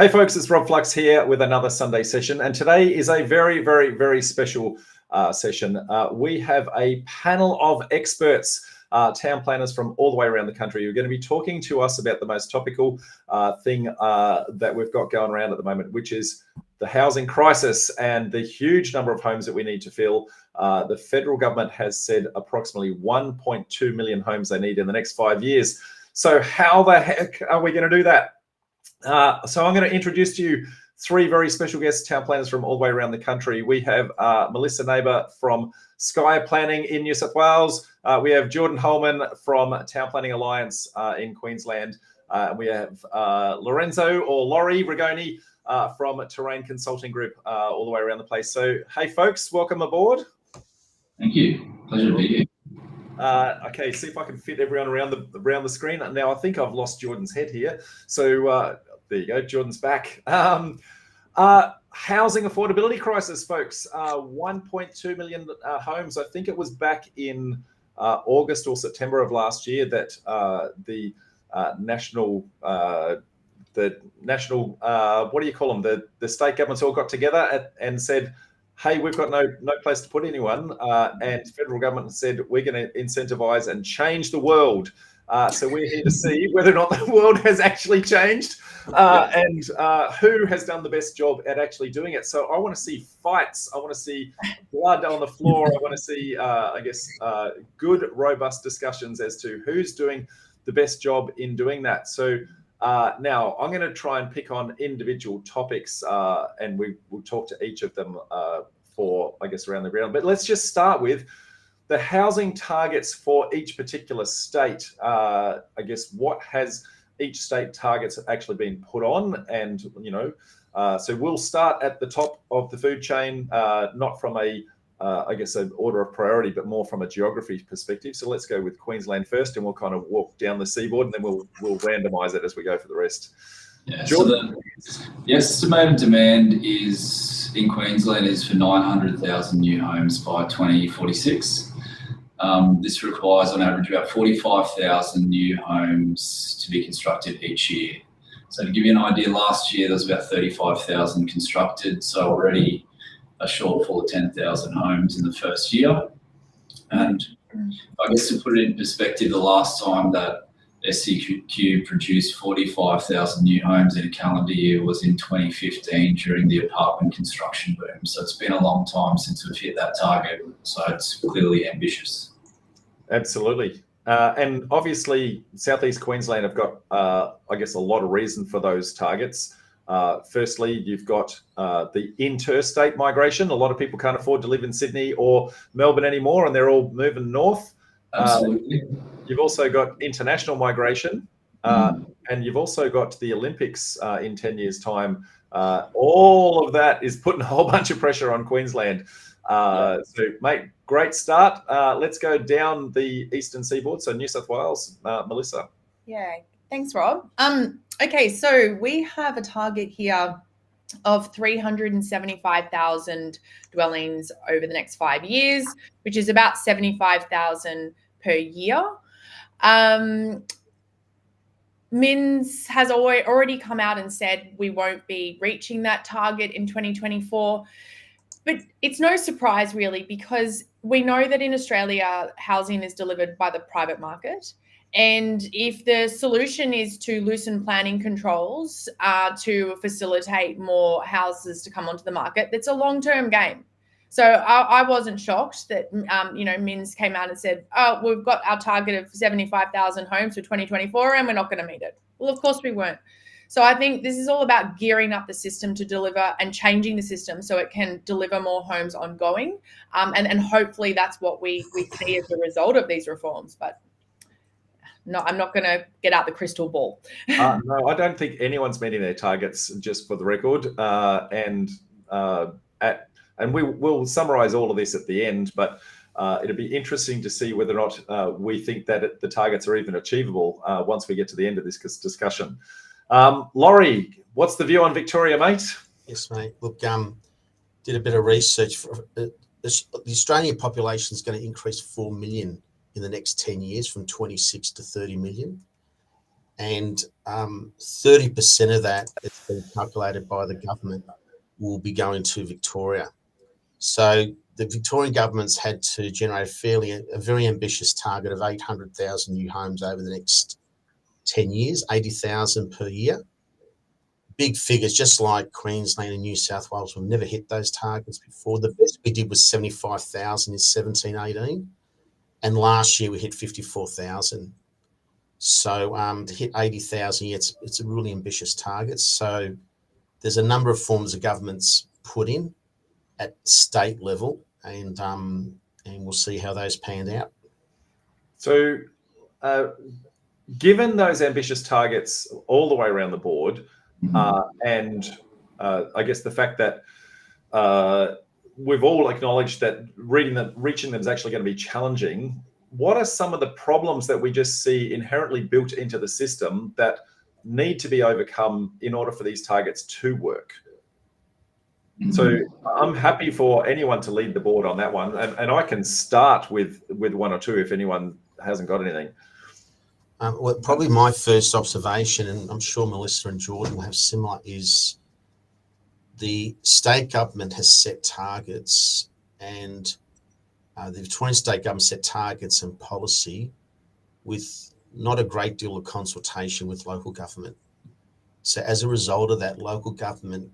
Hey folks, it's Rob Flux here with another Sunday session, and today is a very, very, very special session. We have a panel of experts, town planners from all the way around the country, who are going to be talking to us about the most topical thing that we've got going around at the moment, which is the housing crisis and the huge number of homes that we need to fill. The federal government has said approximately 1.2 million homes they need in the next 5 years. So how the heck are we going to do that? So I'm going to introduce to you three very special guests, town planners from all the way around the country. We have Melissa Neighbour from Sky Planning in New South Wales. We have Jordan Holman from Town Planning Alliance in Queensland. We have Lorenzo or Laurie Rigoni from Terrain Consulting Group all the way around the place. So, hey folks, welcome aboard. Thank you. Pleasure to be here. Okay, see if I can fit everyone around the screen. Now I think I've lost Jordan's head here. So there you go, Jordan's back. Housing affordability crisis, folks. 1.2 million homes. I think it was back in August or September of last year that the national what do you call them? The state governments all got together and said, hey, we've got no place to put anyone, and federal government said we're going to incentivize and change the world. So we're here to see whether or not the world has actually changed and who has done the best job at actually doing it. So I want to see fights. I want to see blood on the floor. I want to see, good, robust discussions as to who's doing the best job in doing that. So now I'm going to try and pick on individual topics and we will talk to each of them for, I guess, around the ground. But let's just start with the housing targets for each particular state. I guess what has each state targets actually been put on, and so we'll start at the top of the food chain, not from a I guess an order of priority, but more from a geography perspective. So let's go with Queensland first, and we'll kind of walk down the seaboard, and then we'll randomise it as we go for the rest. Yeah. Jordan? So the estimated demand is in Queensland is for 900,000 new homes by 2046. This requires on average about 45,000 new homes to be constructed each year. So to give you an idea, last year there was about 35,000 constructed, so already a shortfall of 10,000 homes in the first year. And I guess to put it in perspective, the last time that SCQ produced 45,000 new homes in a calendar year was in 2015 during the apartment construction boom. So it's been a long time since we've hit that target. So it's clearly ambitious. Absolutely. And obviously, Southeast Queensland have got, I guess, a lot of reason for those targets. Firstly, you've got the interstate migration. A lot of people can't afford to live in Sydney or Melbourne anymore, and they're all moving north. Absolutely. You've also got international migration, and you've also got the Olympics in 10 years' time. All of that is putting a whole bunch of pressure on Queensland. So, mate, great start. Let's go down the eastern seaboard. So New South Wales, Melissa. Yeah, thanks, Rob. Okay, so we have a target here of 375,000 dwellings over the next 5 years, which is about 75,000 per year. MINS has already come out and said we won't be reaching that target in 2024. But it's no surprise, really, because we know that in Australia, housing is delivered by the private market. And if the solution is to loosen planning controls to facilitate more houses to come onto the market, that's a long-term game. So I wasn't shocked that, MINS came out and said, oh, we've got our target of 75,000 homes for 2024 and we're not going to meet it. Well, of course we weren't. So I think this is all about gearing up the system to deliver and changing the system so it can deliver more homes ongoing. And hopefully that's what we see as a result of these reforms. But no, I'm not going to get out the crystal ball. No, I don't think anyone's meeting their targets, just for the record. And we'll summarise all of this at the end, but it'll be interesting to see whether or not we think that the targets are even achievable once we get to the end of this discussion. Laurie, what's the view on Victoria, mate? Yes, mate. Look, did a bit of research. The Australian population is going to increase 4 million in the next 10 years, from 26 to 30 million. and 30% of that that's been calculated by the government will be going to Victoria. So the Victorian government's had to generate a very ambitious target of 800,000 new homes over the next 10 years, 80,000 per year. Big figures, just like Queensland and New South Wales will never hit those targets before. The best we did was 75,000 in 17-18, and last year we hit 54,000. So to hit 80,000, it's a really ambitious target. So there's a number of forms of governments put in at state level, and we'll see how those panned out. So, given those ambitious targets all the way around the board, and I guess the fact that we've all acknowledged that reaching them is actually going to be challenging, what are some of the problems that we just see inherently built into the system that need to be overcome in order for these targets to work? So I'm happy for anyone to lead the board on that one, and I can start with one or two if anyone hasn't got anything. Well, probably my first observation, and I'm sure Melissa and Jordan will have similar, is the state government has set targets, and the Victorian state government set targets and policy with not a great deal of consultation with local government. So as a result of that, local government,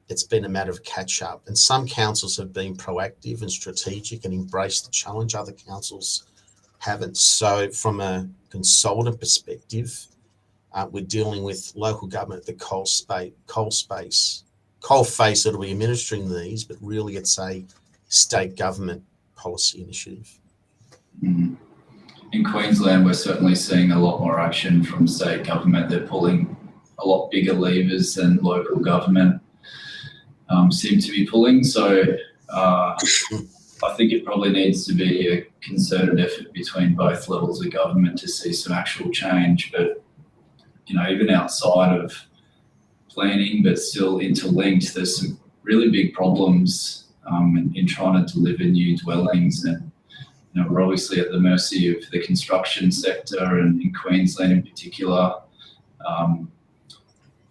it's been a matter of catch up. And some councils have been proactive and strategic and embraced the challenge. Other councils haven't. So from a consultant perspective, we're dealing with local government at the coal face that'll be administering these, but really it's a state government policy initiative. In Queensland, we're certainly seeing a lot more action from state government. They're pulling a lot bigger levers than local government seem to be pulling. So I think it probably needs to be a concerted effort between both levels of government to see some actual change. But, even outside of planning, but still interlinked, there's some really big problems in trying to deliver new dwellings. And, we're obviously at the mercy of the construction sector, and in Queensland in particular,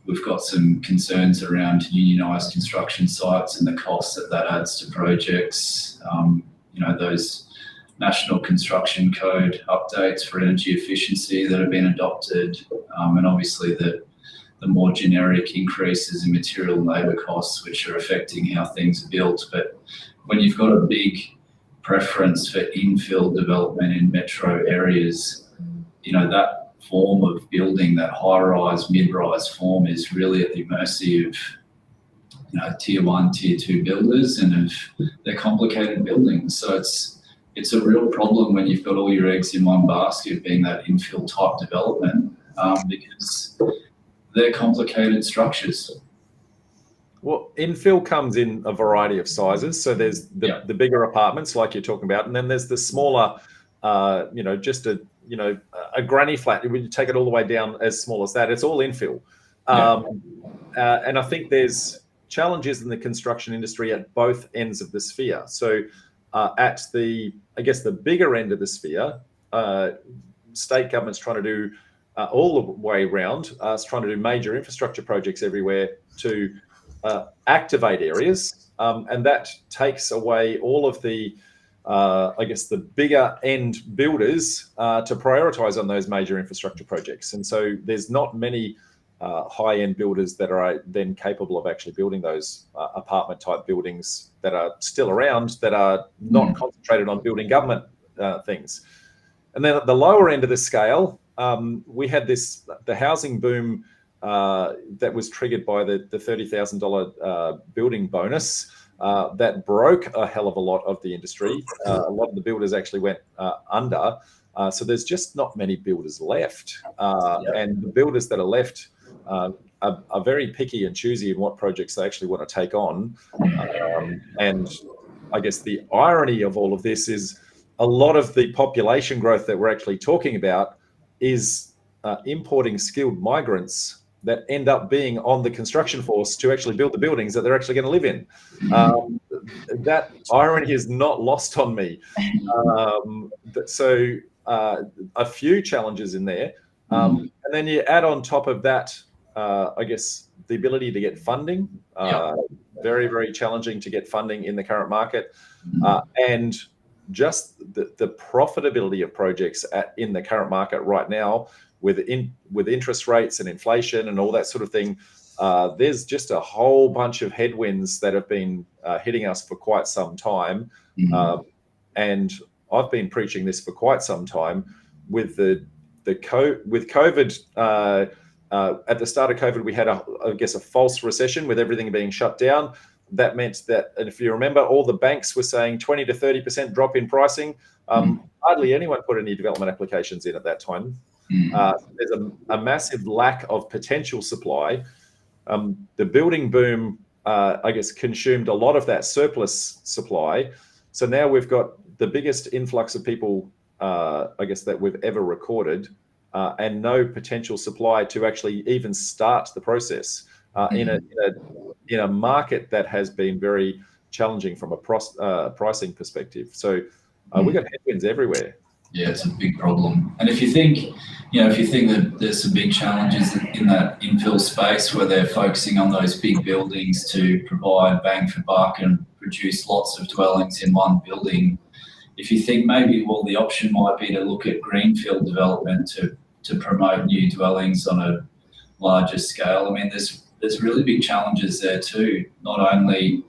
we've got some concerns around unionised construction sites and the costs that adds to projects. Those National Construction Code updates for energy efficiency that have been adopted, and obviously the more generic increases in material and labour costs, which are affecting how things are built. But when you've got a big preference for infill development in metro areas, that form of building, that high-rise, mid-rise form, is really at the mercy of tier 1, tier 2 builders and of their complicated buildings. So it's a real problem when you've got all your eggs in one basket, being that infill type development, because they're complicated structures. Well, infill comes in a variety of sizes. So there's the bigger apartments like you're talking about, and then there's the smaller, just a granny flat. When you take it all the way down as small as that, it's all infill. And I think there's challenges in the construction industry at both ends of the sphere. So at the bigger end of the sphere, state government's trying to do all the way around, trying to do major infrastructure projects everywhere to activate areas, and that takes away all of the the bigger end builders to prioritise on those major infrastructure projects. And so there's not many high-end builders that are then capable of actually building those apartment type buildings that are still around, that are not concentrated on building government things. And then at the lower end of the scale, we had the housing boom that was triggered by the $30,000 building bonus that broke a hell of a lot of the industry. A lot of the builders actually went under. So there's just not many builders left. And the builders that are left are very picky and choosy in what projects they actually want to take on. And I guess the irony of all of this is a lot of the population growth that we're actually talking about is importing skilled migrants that end up being on the construction force to actually build the buildings that they're actually going to live in. That irony is not lost on me. So a few challenges in there. And then you add on top of that, I guess, the ability to get funding. Very, very challenging to get funding in the current market. And just the profitability of projects in the current market right now, with interest rates and inflation and all that sort of thing, there's just a whole bunch of headwinds that have been hitting us for quite some time. And I've been preaching this for quite some time. With COVID, at the start of COVID, we had a false recession with everything being shut down. That meant that, and if you remember, all the banks were saying 20 to 30% drop in pricing. Hardly anyone put any development applications in at that time. There's a massive lack of potential supply. The building boom, I guess, consumed a lot of that surplus supply. So now we've got the biggest influx of people, I guess, that we've ever recorded, and no potential supply to actually even start the process in a market that has been very challenging from a pricing perspective. So we've got headwinds everywhere. Yeah, it's a big problem. And if you think that there's some big challenges in that infill space where they're focusing on those big buildings to provide bang for buck and produce lots of dwellings in one building, if you think maybe, well, the option might be to look at greenfield development to promote new dwellings on a larger scale. I mean, there's really big challenges there too. Not only,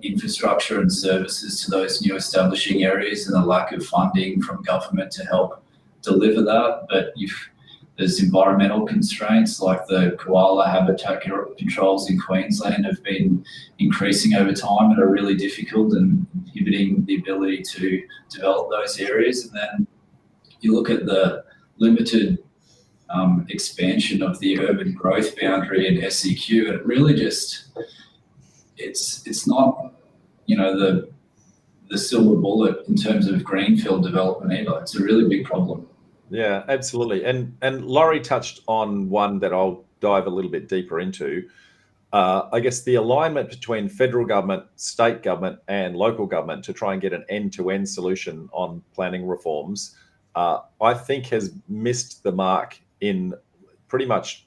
infrastructure and services to those new establishing areas and the lack of funding from government to help deliver that, but there's environmental constraints like the koala habitat controls in Queensland have been increasing over time and are really difficult and inhibiting the ability to develop those areas. And then you look at the limited expansion of the urban growth boundary in SEQ, and it really just, it's not, the silver bullet in terms of greenfield development either. It's a really big problem. Yeah, absolutely. And Laurie touched on one that I'll dive a little bit deeper into. I guess the alignment between federal government, state government, and local government to try and get an end-to-end solution on planning reforms, I think has missed the mark in pretty much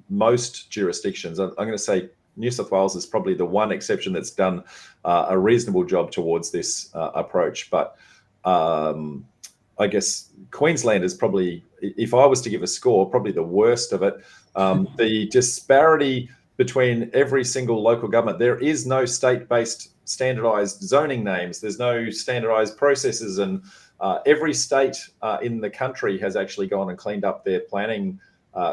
most jurisdictions. I'm going to say New South Wales is probably the one exception that's done a reasonable job towards this approach. But I guess Queensland is probably, if I was to give a score, probably the worst of it. The disparity between every single local government, there is no state-based standardized zoning names. There's no standardized processes, and every state in the country has actually gone and cleaned up their planning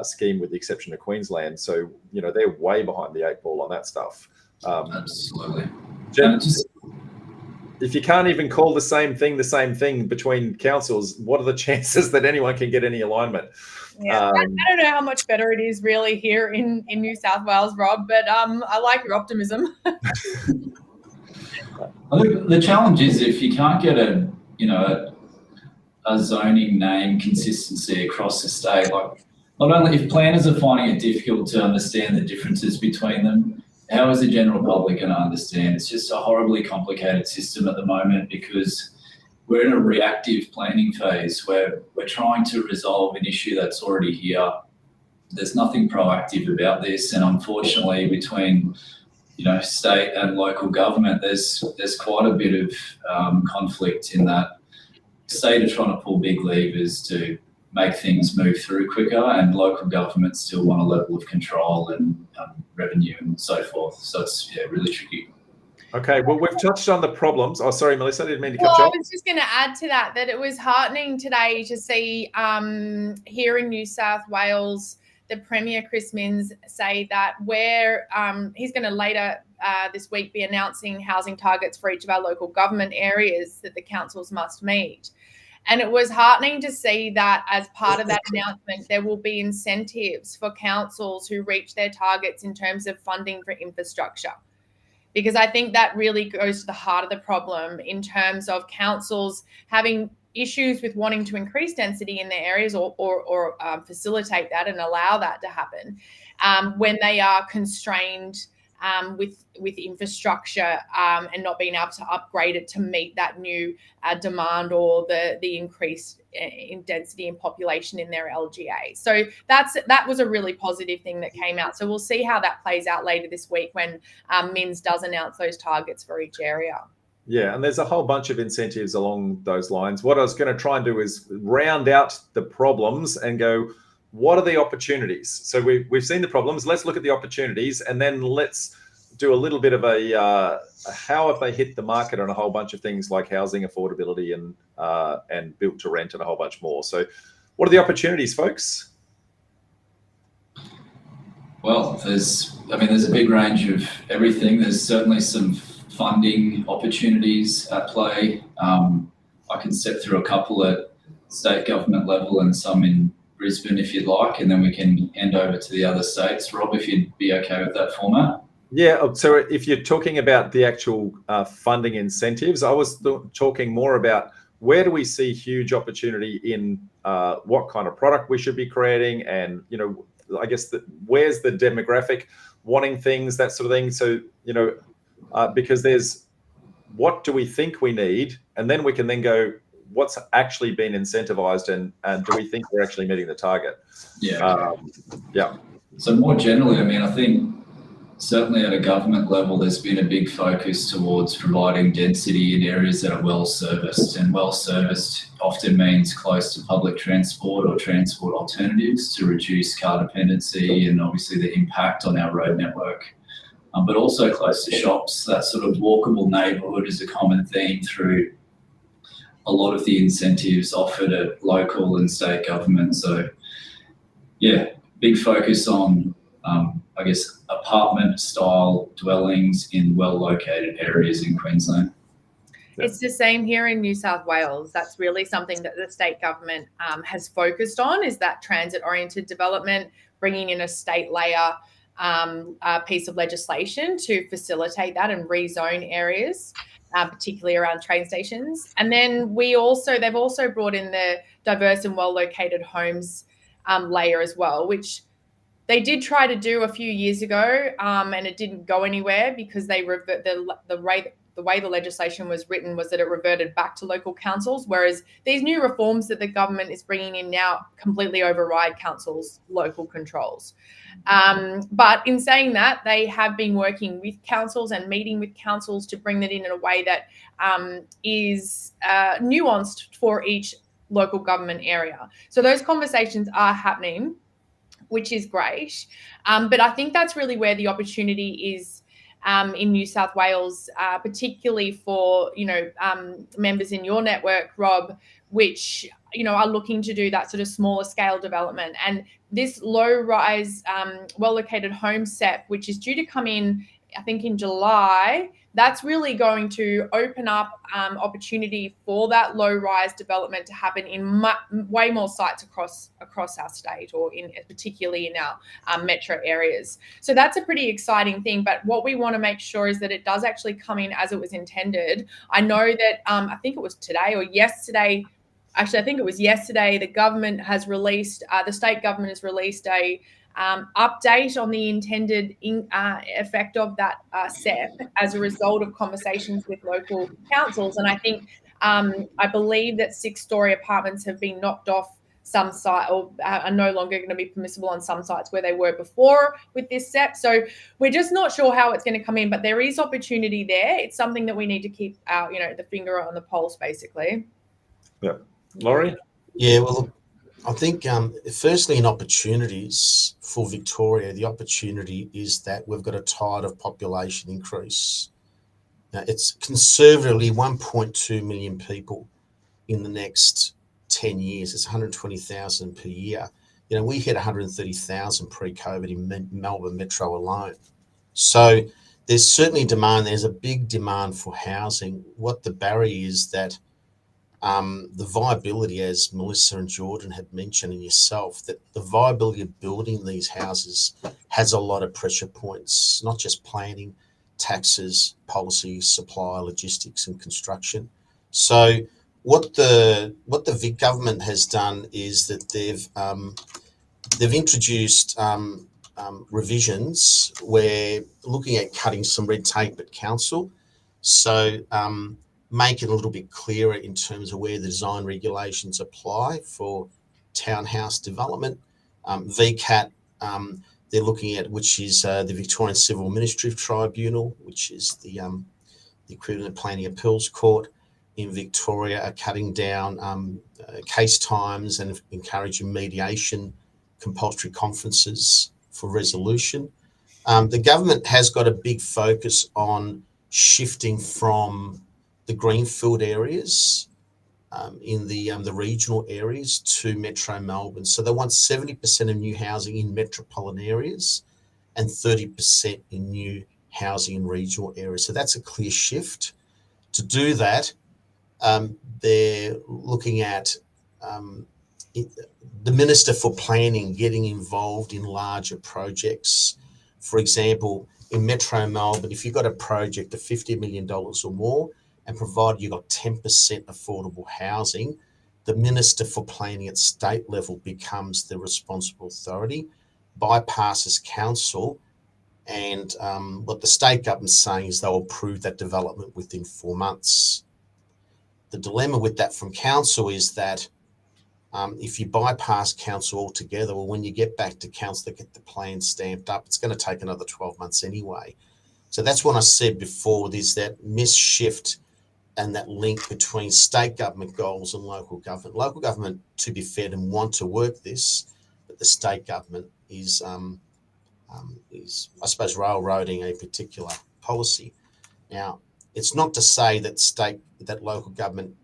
scheme, with the exception of Queensland. So, they're way behind the eight ball on that stuff. Absolutely. If you can't even call the same thing between councils, what are the chances that anyone can get any alignment? Yeah, I don't know how much better it is really here in New South Wales, Rob, but I like your optimism. I think the challenge is if you can't get a zoning name consistency across the state, like not only if planners are finding it difficult to understand the differences between them, how is the general public going to understand? It's just a horribly complicated system at the moment because we're in a reactive planning phase where we're trying to resolve an issue that's already here. There's nothing proactive about this, and unfortunately, between state and local government, there's quite a bit of conflict in that state are trying to pull big levers to make things move through quicker, and local governments still want a level of control and revenue and so forth. So it's really tricky. Okay, well, we've touched on the problems. Oh, sorry, Melissa, I didn't mean to cut you off. I was just going to add to that it was heartening today to see here in New South Wales, the Premier, Chris Minns, say that he's going to later this week be announcing housing targets for each of our local government areas that the councils must meet. And it was heartening to see that as part of that announcement, there will be incentives for councils who reach their targets in terms of funding for infrastructure. Because I think that really goes to the heart of the problem in terms of councils having issues with wanting to increase density in their areas or facilitate that and allow that to happen when they are constrained with infrastructure and not being able to upgrade it to meet that new demand or the increase in density and population in their LGA. So that was a really positive thing that came out. So we'll see how that plays out later this week when MINS does announce those targets for each area. Yeah, and there's a whole bunch of incentives along those lines. What I was going to try and do is round out the problems and go, what are the opportunities? So we've seen the problems. Let's look at the opportunities, and then let's do a little bit of a how have they hit the market on a whole bunch of things like housing affordability and built to rent and a whole bunch more. So what are the opportunities, folks? Well, there's a big range of everything. There's certainly some funding opportunities at play. I can step through a couple at state government level and some in Brisbane if you'd like, and then we can hand over to the other states. Rob, if you'd be okay with that format. Yeah, so if you're talking about the actual funding incentives, I was talking more about where do we see huge opportunity in what kind of product we should be creating, and I guess where's the demographic wanting things, that sort of thing. So because there's what do we think we need, and then we can then go what's actually been incentivized, and do we think we're actually meeting the target? Yeah. Yeah. So more generally, I think certainly at a government level, there's been a big focus towards providing density in areas that are well serviced, and well serviced often means close to public transport or transport alternatives to reduce car dependency and obviously the impact on our road network. But also close to shops. That sort of walkable neighbourhood is a common theme through a lot of the incentives offered at local and state government. So yeah, big focus on I guess apartment style dwellings in well located areas in Queensland. It's the same here in New South Wales. That's really something that the state government has focused on, is that transit oriented development, bringing in a state layer piece of legislation to facilitate that and rezone areas, particularly around train stations. And then they've also brought in the diverse and well located homes layer as well, which they did try to do a few years ago, and it didn't go anywhere because they the way the legislation was written was that it reverted back to local councils, whereas these new reforms that the government is bringing in now completely override councils' local controls. But in saying that, they have been working with councils and meeting with councils to bring that in a way that is nuanced for each local government area. So those conversations are happening, which is great. But I think that's really where the opportunity is in New South Wales, particularly for, members in your network, Rob, which, are looking to do that sort of smaller scale development. And this low rise, well-located home set, which is due to come in, I think in July, that's really going to open up opportunity for that low-rise development to happen in way more sites across our state, or particularly in our metro areas. So that's a pretty exciting thing. But what we want to make sure is that it does actually come in as it was intended. I know that I think it was today or yesterday. Actually, I think it was yesterday. The government has released, the state government has released a update on the intended effect of that SEP as a result of conversations with local councils. And I think, I believe that 6-story apartments have been knocked off some site, or are no longer going to be permissible on some sites where they were before with this SEP. So we're just not sure how it's going to come in, but there is opportunity there. It's something that we need to keep our, the finger on the pulse, basically. Yeah. Laurie? Yeah, well, look, I think firstly in opportunities for Victoria, the opportunity is that we've got a tide of population increase. Now, it's conservatively 1.2 million people in the next 10 years. It's 120,000 per year. We hit 130,000 pre-COVID in Melbourne Metro alone. So there's certainly demand. There's a big demand for housing. What the barrier is that the viability, as Melissa and Jordan had mentioned, and yourself, that the viability of building these houses has a lot of pressure points, not just planning, taxes, policy, supply, logistics, and construction. So what the Vic government has done is that they've introduced revisions, we're looking at cutting some red tape at council. So make it a little bit clearer in terms of where the design regulations apply for townhouse development. VCAT, they're looking at, which is the Victorian Civil Administrative Tribunal, which is the equivalent planning appeals court in Victoria, are cutting down case times and encouraging mediation, compulsory conferences for resolution. The government has got a big focus on shifting from the greenfield areas in the regional areas to Metro Melbourne. So they want 70% of new housing in metropolitan areas and 30% in new housing in regional areas. So that's a clear shift. To do that, they're looking at the Minister for Planning getting involved in larger projects. For example, in Metro Melbourne, if you've got a project of $50 million or more, and provided you've got 10% affordable housing, the Minister for Planning at state level becomes the responsible authority, bypasses council, and what the state government's saying is they'll approve that development within 4 months. The dilemma with that from council is that if you bypass council altogether, well, when you get back to council to get the plan stamped up, it's going to take another 12 months anyway. So that's what I said before, there's that misshift and that link between state government goals and local government. Local government, to be fair, and want to work this, but the state government is I suppose, railroading a particular policy. Now, it's not to say that local government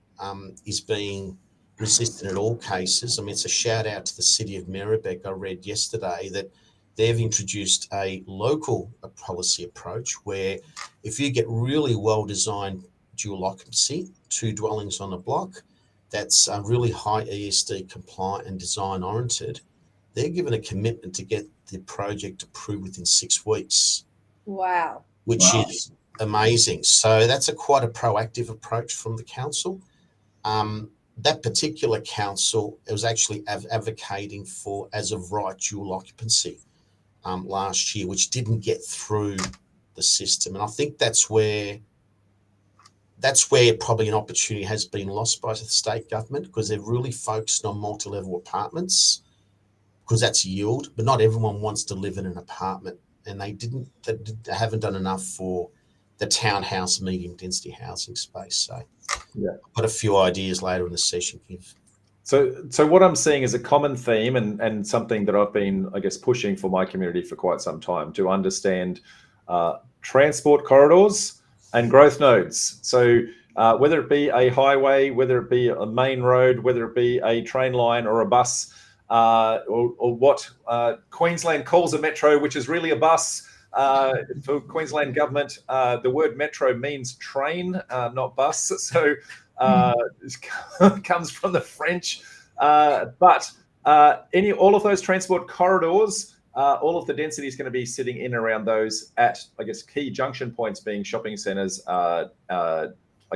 is being resistant in all cases. I mean, it's a shout out to the city of Merribeck. I read yesterday that they've introduced a local policy approach where if you get really well-designed dual occupancy, 2 dwellings on a block, that's really high ESD compliant and design oriented, they're given a commitment to get the project approved within 6 weeks. Wow. Which is amazing. So that's quite a proactive approach from the council. That particular council was actually advocating for, as of right, dual occupancy last year, which didn't get through the system. And I think that's where probably an opportunity has been lost by the state government, because they're really focused on multi-level apartments, because that's yield, but not everyone wants to live in an apartment, and they haven't done enough for the townhouse medium density housing space. So yeah, I've got a few ideas later in the session, Kev. So what I'm seeing is a common theme and something that I've been, I guess, pushing for my community for quite some time, to understand transport corridors and growth nodes. So whether it be a highway, whether it be a main road, whether it be a train line or a bus, or what Queensland calls a metro, which is really a bus. For Queensland government, the word metro means train, not bus. So it comes from the French. But all of those transport corridors, all of the density is going to be sitting in around those at, I guess, key junction points, being shopping centres, I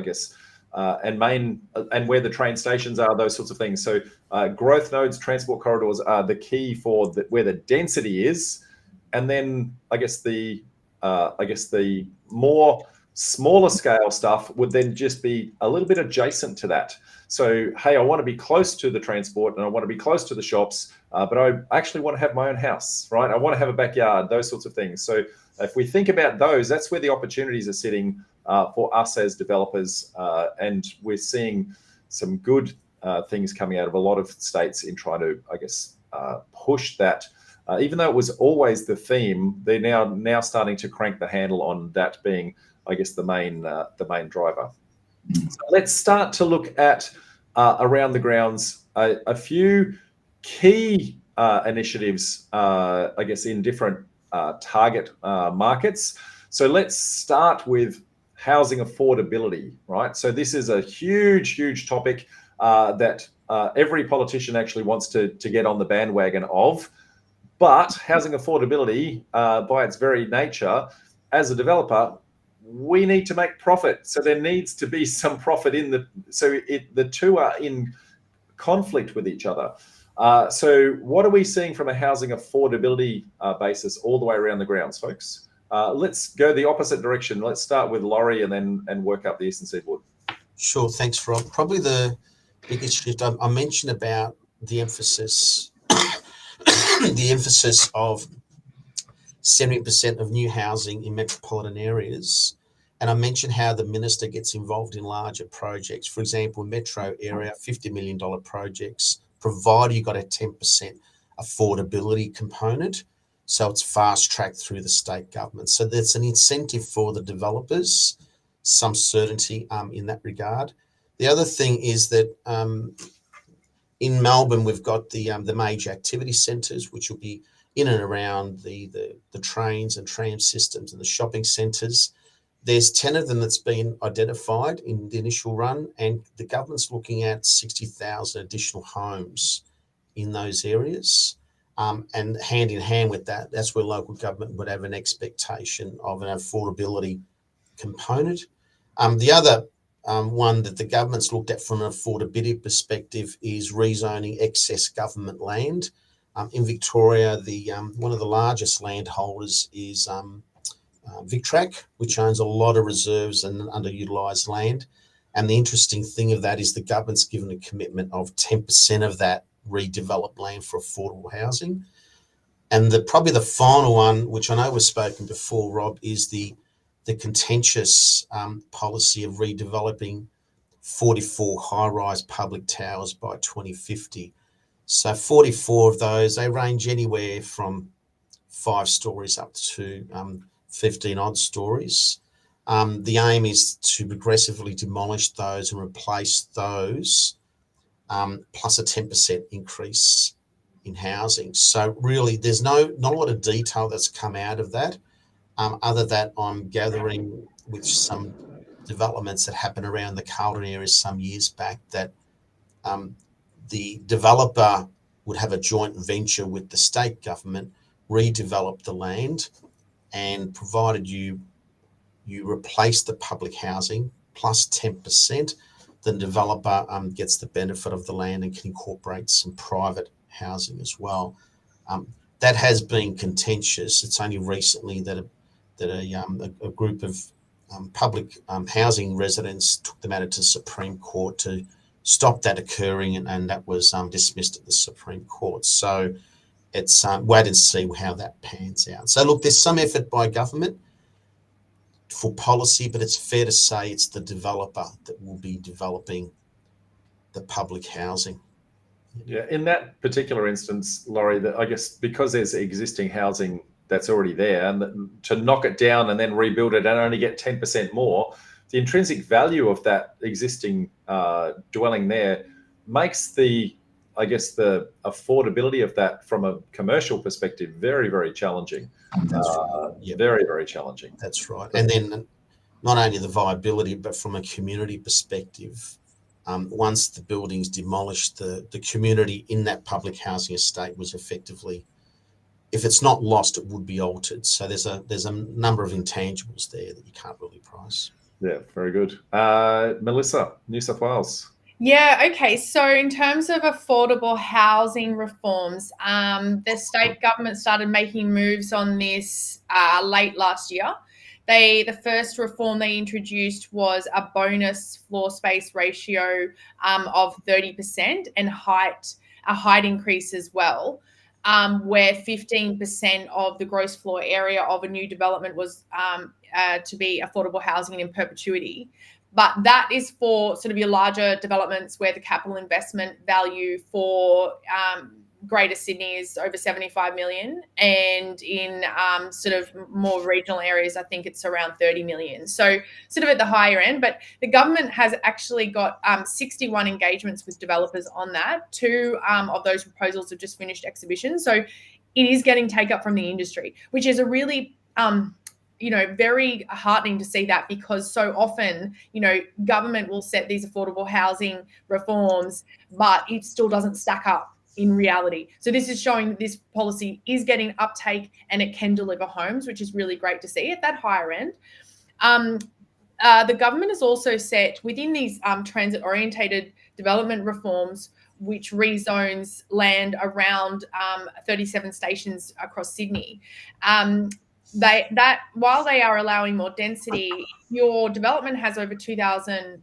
guess, and where the train stations are, those sorts of things. So growth nodes, transport corridors are the key for where the density is, and then I guess the more smaller scale stuff would then just be a little bit adjacent to that. So hey, I want to be close to the transport and I want to be close to the shops, but I actually want to have my own house, right? I want to have a backyard, those sorts of things. So if we think about those, that's where the opportunities are sitting for us as developers, and we're seeing some good things coming out of a lot of states in trying to, I guess, push that. Even though it was always the theme, they're now starting to crank the handle on that being, I guess, the main driver. So let's start to look at around the grounds a few key initiatives, I guess, in different target markets. So let's start with housing affordability, right? So this is a huge topic that every politician actually wants to get on the bandwagon of. But housing affordability, by its very nature, as a developer, we need to make profit. So there needs to be some profit in the two are in conflict with each other. So what are we seeing from a housing affordability basis all the way around the grounds, folks? Let's go the opposite direction. Let's start with Laurie and work up the eastern seaboard. Sure, thanks, Rob. Probably the biggest shift I mentioned about the emphasis, the emphasis of 70% of new housing in metropolitan areas. And I mentioned how the minister gets involved in larger projects. For example, metro area, $50 million projects, provided you got a 10% affordability component. So it's fast tracked through the state government. So there's an incentive for the developers, some certainty in that regard. The other thing is that in Melbourne, we've got the major activity centres, which will be in and around the trains and tram systems and the shopping centres. There's 10 of them that's been identified in the initial run, and the government's looking at 60,000 additional homes in those areas. And hand in hand with that, that's where local government would have an expectation of an affordability component. The other one that the government's looked at from an affordability perspective is rezoning excess government land. In Victoria, one of the largest landholders is Victrac, which owns a lot of reserves and underutilised land. And the interesting thing of that is the government's given a commitment of 10% of that redeveloped land for affordable housing. And probably the final one, which I know we've spoken before, Rob, is the contentious policy of redeveloping 44 high-rise public towers by 2050. So 44 of those, they range anywhere from 5 stories up to 15 odd stories. The aim is to progressively demolish those and replace those, plus a 10% increase in housing. So really, there's not a lot of detail that's come out of that, other than I'm gathering with some developments that happened around the Carlton area some years back that the developer would have a joint venture with the state government, redevelop the land, and provided you replace the public housing plus 10%, the developer gets the benefit of the land and can incorporate some private housing as well. That has been contentious. It's only recently that a group of public housing residents took the matter to Supreme Court to stop that occurring, and that was dismissed at the Supreme Court. So it's wait and see how that pans out. So look, there's some effort by government for policy, but it's fair to say it's the developer that will be developing the public housing. Yeah, in that particular instance, Laurie, that I guess because there's existing housing that's already there, and to knock it down and then rebuild it and only get 10% more, the intrinsic value of that existing dwelling there makes the affordability of that from a commercial perspective very, very challenging. That's right. Yep. Very, very challenging. That's right. And then not only the viability, but from a community perspective, once the building's demolished, the community in that public housing estate was effectively, if it's not lost, it would be altered. So there's a number of intangibles there that you can't really price. Yeah, very good. Melissa, New South Wales. Yeah, okay. So in terms of affordable housing reforms, the state government started making moves on this late last year. The first reform they introduced was a bonus floor space ratio of 30% and a height increase as well, where 15% of the gross floor area of a new development was to be affordable housing in perpetuity. But that is for sort of your larger developments where the capital investment value for Greater Sydney is over 75 million, and in sort of more regional areas, I think it's around 30 million. So sort of at the higher end, but the government has actually got 61 engagements with developers on that. 2 of those proposals have just finished exhibition. So it is getting take up from the industry, which is a really very heartening to see that, because so often, government will set these affordable housing reforms, but it still doesn't stack up in reality. So this is showing that this policy is getting uptake and it can deliver homes, which is really great to see at that higher end. The government has also set within these transit-orientated development reforms, which rezones land around 37 stations across Sydney. While they are allowing more density, your development has over 2,000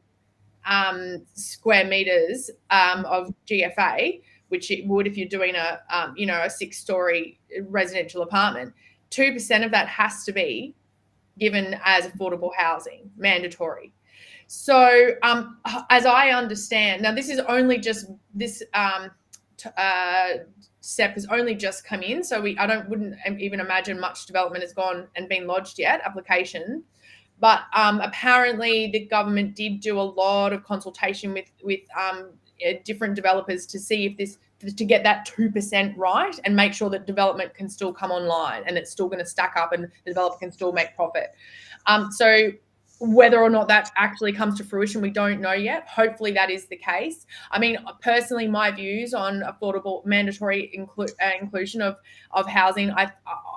square meters of GFA, which it would if you're doing a 6-story residential apartment. 2% of that has to be given as affordable housing, mandatory. So as I understand, now this is only just this SEP has only just come in, so I wouldn't even imagine much development has gone and been lodged yet, application. But apparently the government did do a lot of consultation with different developers to see if to get that 2% right and make sure that development can still come online and it's still going to stack up and the developer can still make profit. So whether or not that actually comes to fruition, we don't know yet. Hopefully that is the case. I mean, personally, my views on affordable mandatory inclusion of housing,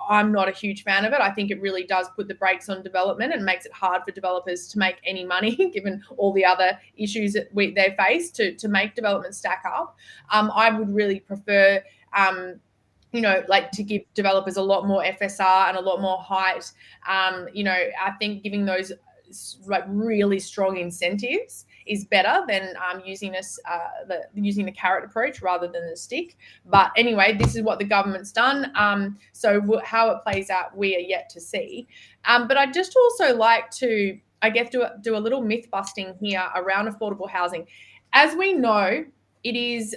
I'm not a huge fan of it. I think it really does put the brakes on development and makes it hard for developers to make any money, given all the other issues that they face to make development stack up. I would really prefer to give developers a lot more FSR and a lot more height. I think giving those really strong incentives is better than using the carrot approach rather than the stick. But anyway, this is what the government's done. So how it plays out, we are yet to see. But I'd just also like to, I guess, do a little myth busting here around affordable housing. As we know, it is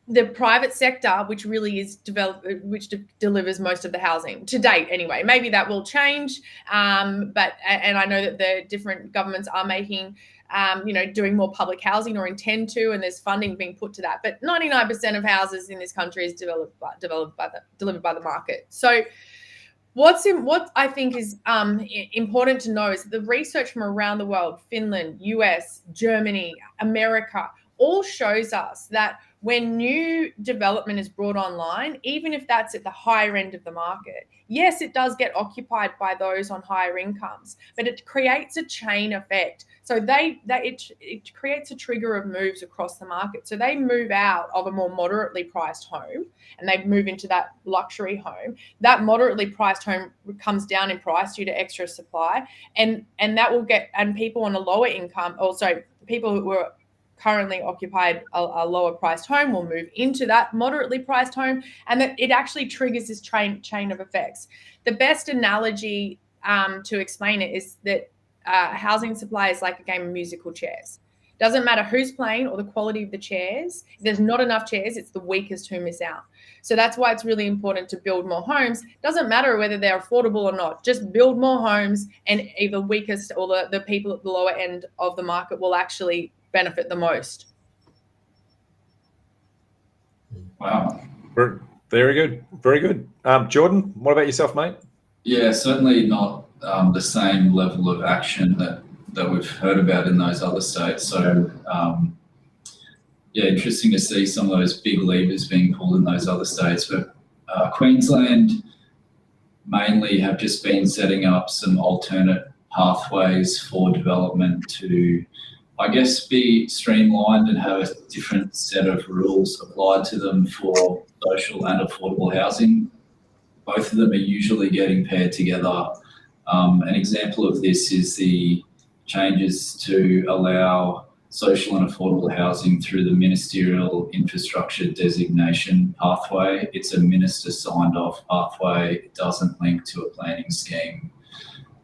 the private sector which really is delivers most of the housing to date anyway. Maybe that will change, but I know that the different governments are making doing more public housing or intend to, and there's funding being put to that. But 99% of houses in this country is delivered by the market. So what I think is important to know is the research from around the world, Finland, US, Germany, America, all shows us that when new development is brought online, even if that's at the higher end of the market, yes, it does get occupied by those on higher incomes, but it creates a chain effect. So it creates a trigger of moves across the market. So they move out of a more moderately priced home and they move into that luxury home. That moderately priced home comes down in price due to extra supply, and that will get, and people on a lower income, also people who were currently occupied a lower priced home will move into that moderately priced home, and that it actually triggers this chain of effects. The best analogy to explain it is that housing supply is like a game of musical chairs. Doesn't matter who's playing or the quality of the chairs. If there's not enough chairs, it's the weakest who miss out. So that's why it's really important to build more homes. Doesn't matter whether they're affordable or not. Just build more homes, and either the weakest or the people at the lower end of the market will actually benefit the most. Wow. Very good. Very good. Jordan, what about yourself, mate? Yeah, certainly not the same level of action that we've heard about in those other states. So, interesting to see some of those big levers being pulled in those other states. But Queensland mainly have just been setting up some alternate pathways for development to, I guess, be streamlined and have a different set of rules applied to them for social and affordable housing. Both of them are usually getting paired together. An example of this is the changes to allow social and affordable housing through the Ministerial Infrastructure Designation pathway. It's a minister signed off pathway. It doesn't link to a planning scheme.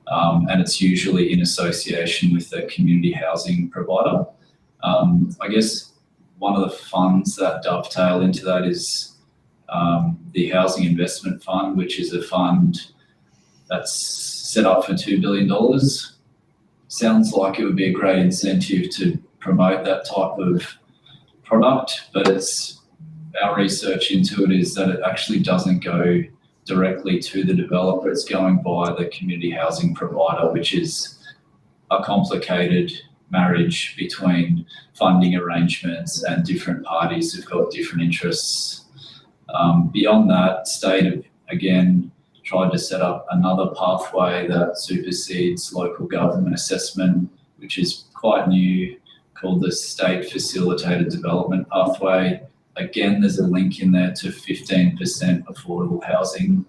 And it's usually in association with a community housing provider. I guess one of the funds that dovetail into that is the Housing Investment Fund, which is a fund that's set up for $2 billion. Sounds like it would be a great incentive to promote that type of product, but our research into it is that it actually doesn't go directly to the developer. It's going via the community housing provider, which is a complicated marriage between funding arrangements and different parties who've got different interests. Beyond that, state have again tried to set up another pathway that supersedes local government assessment, which is quite new, called the State Facilitated Development Pathway. Again, there's a link in there to 15% affordable housing,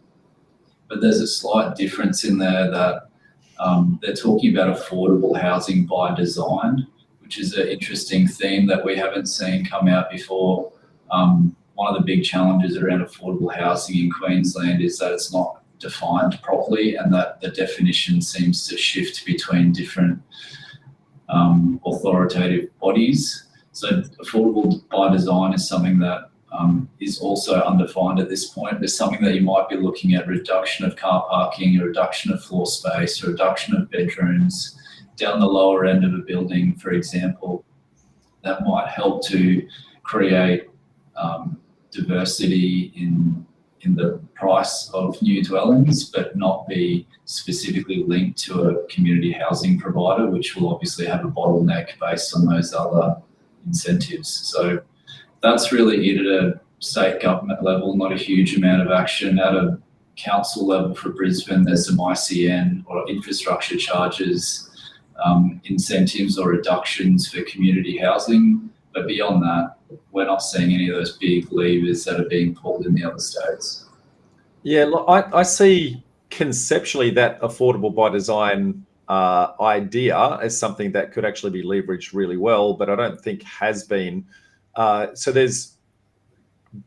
but there's a slight difference in there that they're talking about affordable housing by design, which is an interesting theme that we haven't seen come out before. One of the big challenges around affordable housing in Queensland is that it's not defined properly, and that the definition seems to shift between different authoritative bodies. So affordable by design is something that is also undefined at this point. There's something that you might be looking at: reduction of car parking, a reduction of floor space, a reduction of bedrooms down the lower end of a building, for example. That might help to create diversity in the price of new dwellings, but not be specifically linked to a community housing provider, which will obviously have a bottleneck based on those other incentives. So that's really it at a state government level, not a huge amount of action. At a council level for Brisbane, there's some ICN or infrastructure charges, incentives or reductions for community housing. But beyond that, we're not seeing any of those big levers that are being pulled in the other states. Yeah, look, I see conceptually that affordable by design idea as something that could actually be leveraged really well, but I don't think has been. So there's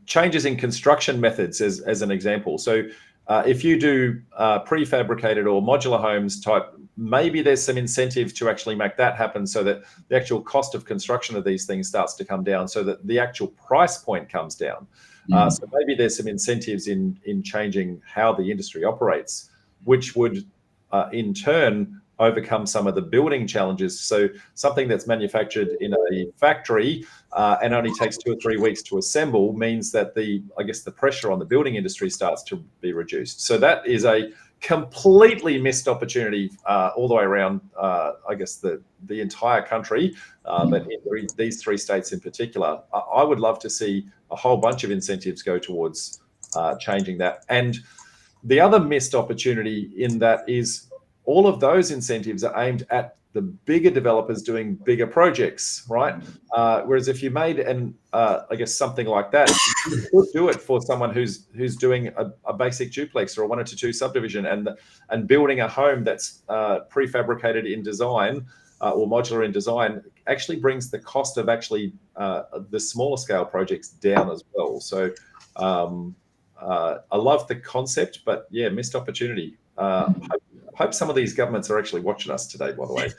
changes in construction methods as an example. So if you do prefabricated or modular homes type, maybe there's some incentive to actually make that happen so that the actual cost of construction of these things starts to come down, so that the actual price point comes down. So maybe there's some incentives in changing how the industry operates, which would in turn overcome some of the building challenges. So something that's manufactured in a factory and only takes 2 or 3 weeks to assemble means that the pressure on the building industry starts to be reduced. So that is a completely missed opportunity all the way around, the entire country, but in these 3 states in particular. I would love to see a whole bunch of incentives go towards changing that. And the other missed opportunity in that is all of those incentives are aimed at the bigger developers doing bigger projects, right? Whereas if you made something like that, you could do it for someone who's doing a basic duplex or a 1 or 2 subdivision and building a home that's prefabricated in design or modular in design actually brings the cost of actually the smaller scale projects down as well. So I love the concept, but yeah, missed opportunity. Hope some of these governments are actually watching us today, by the way.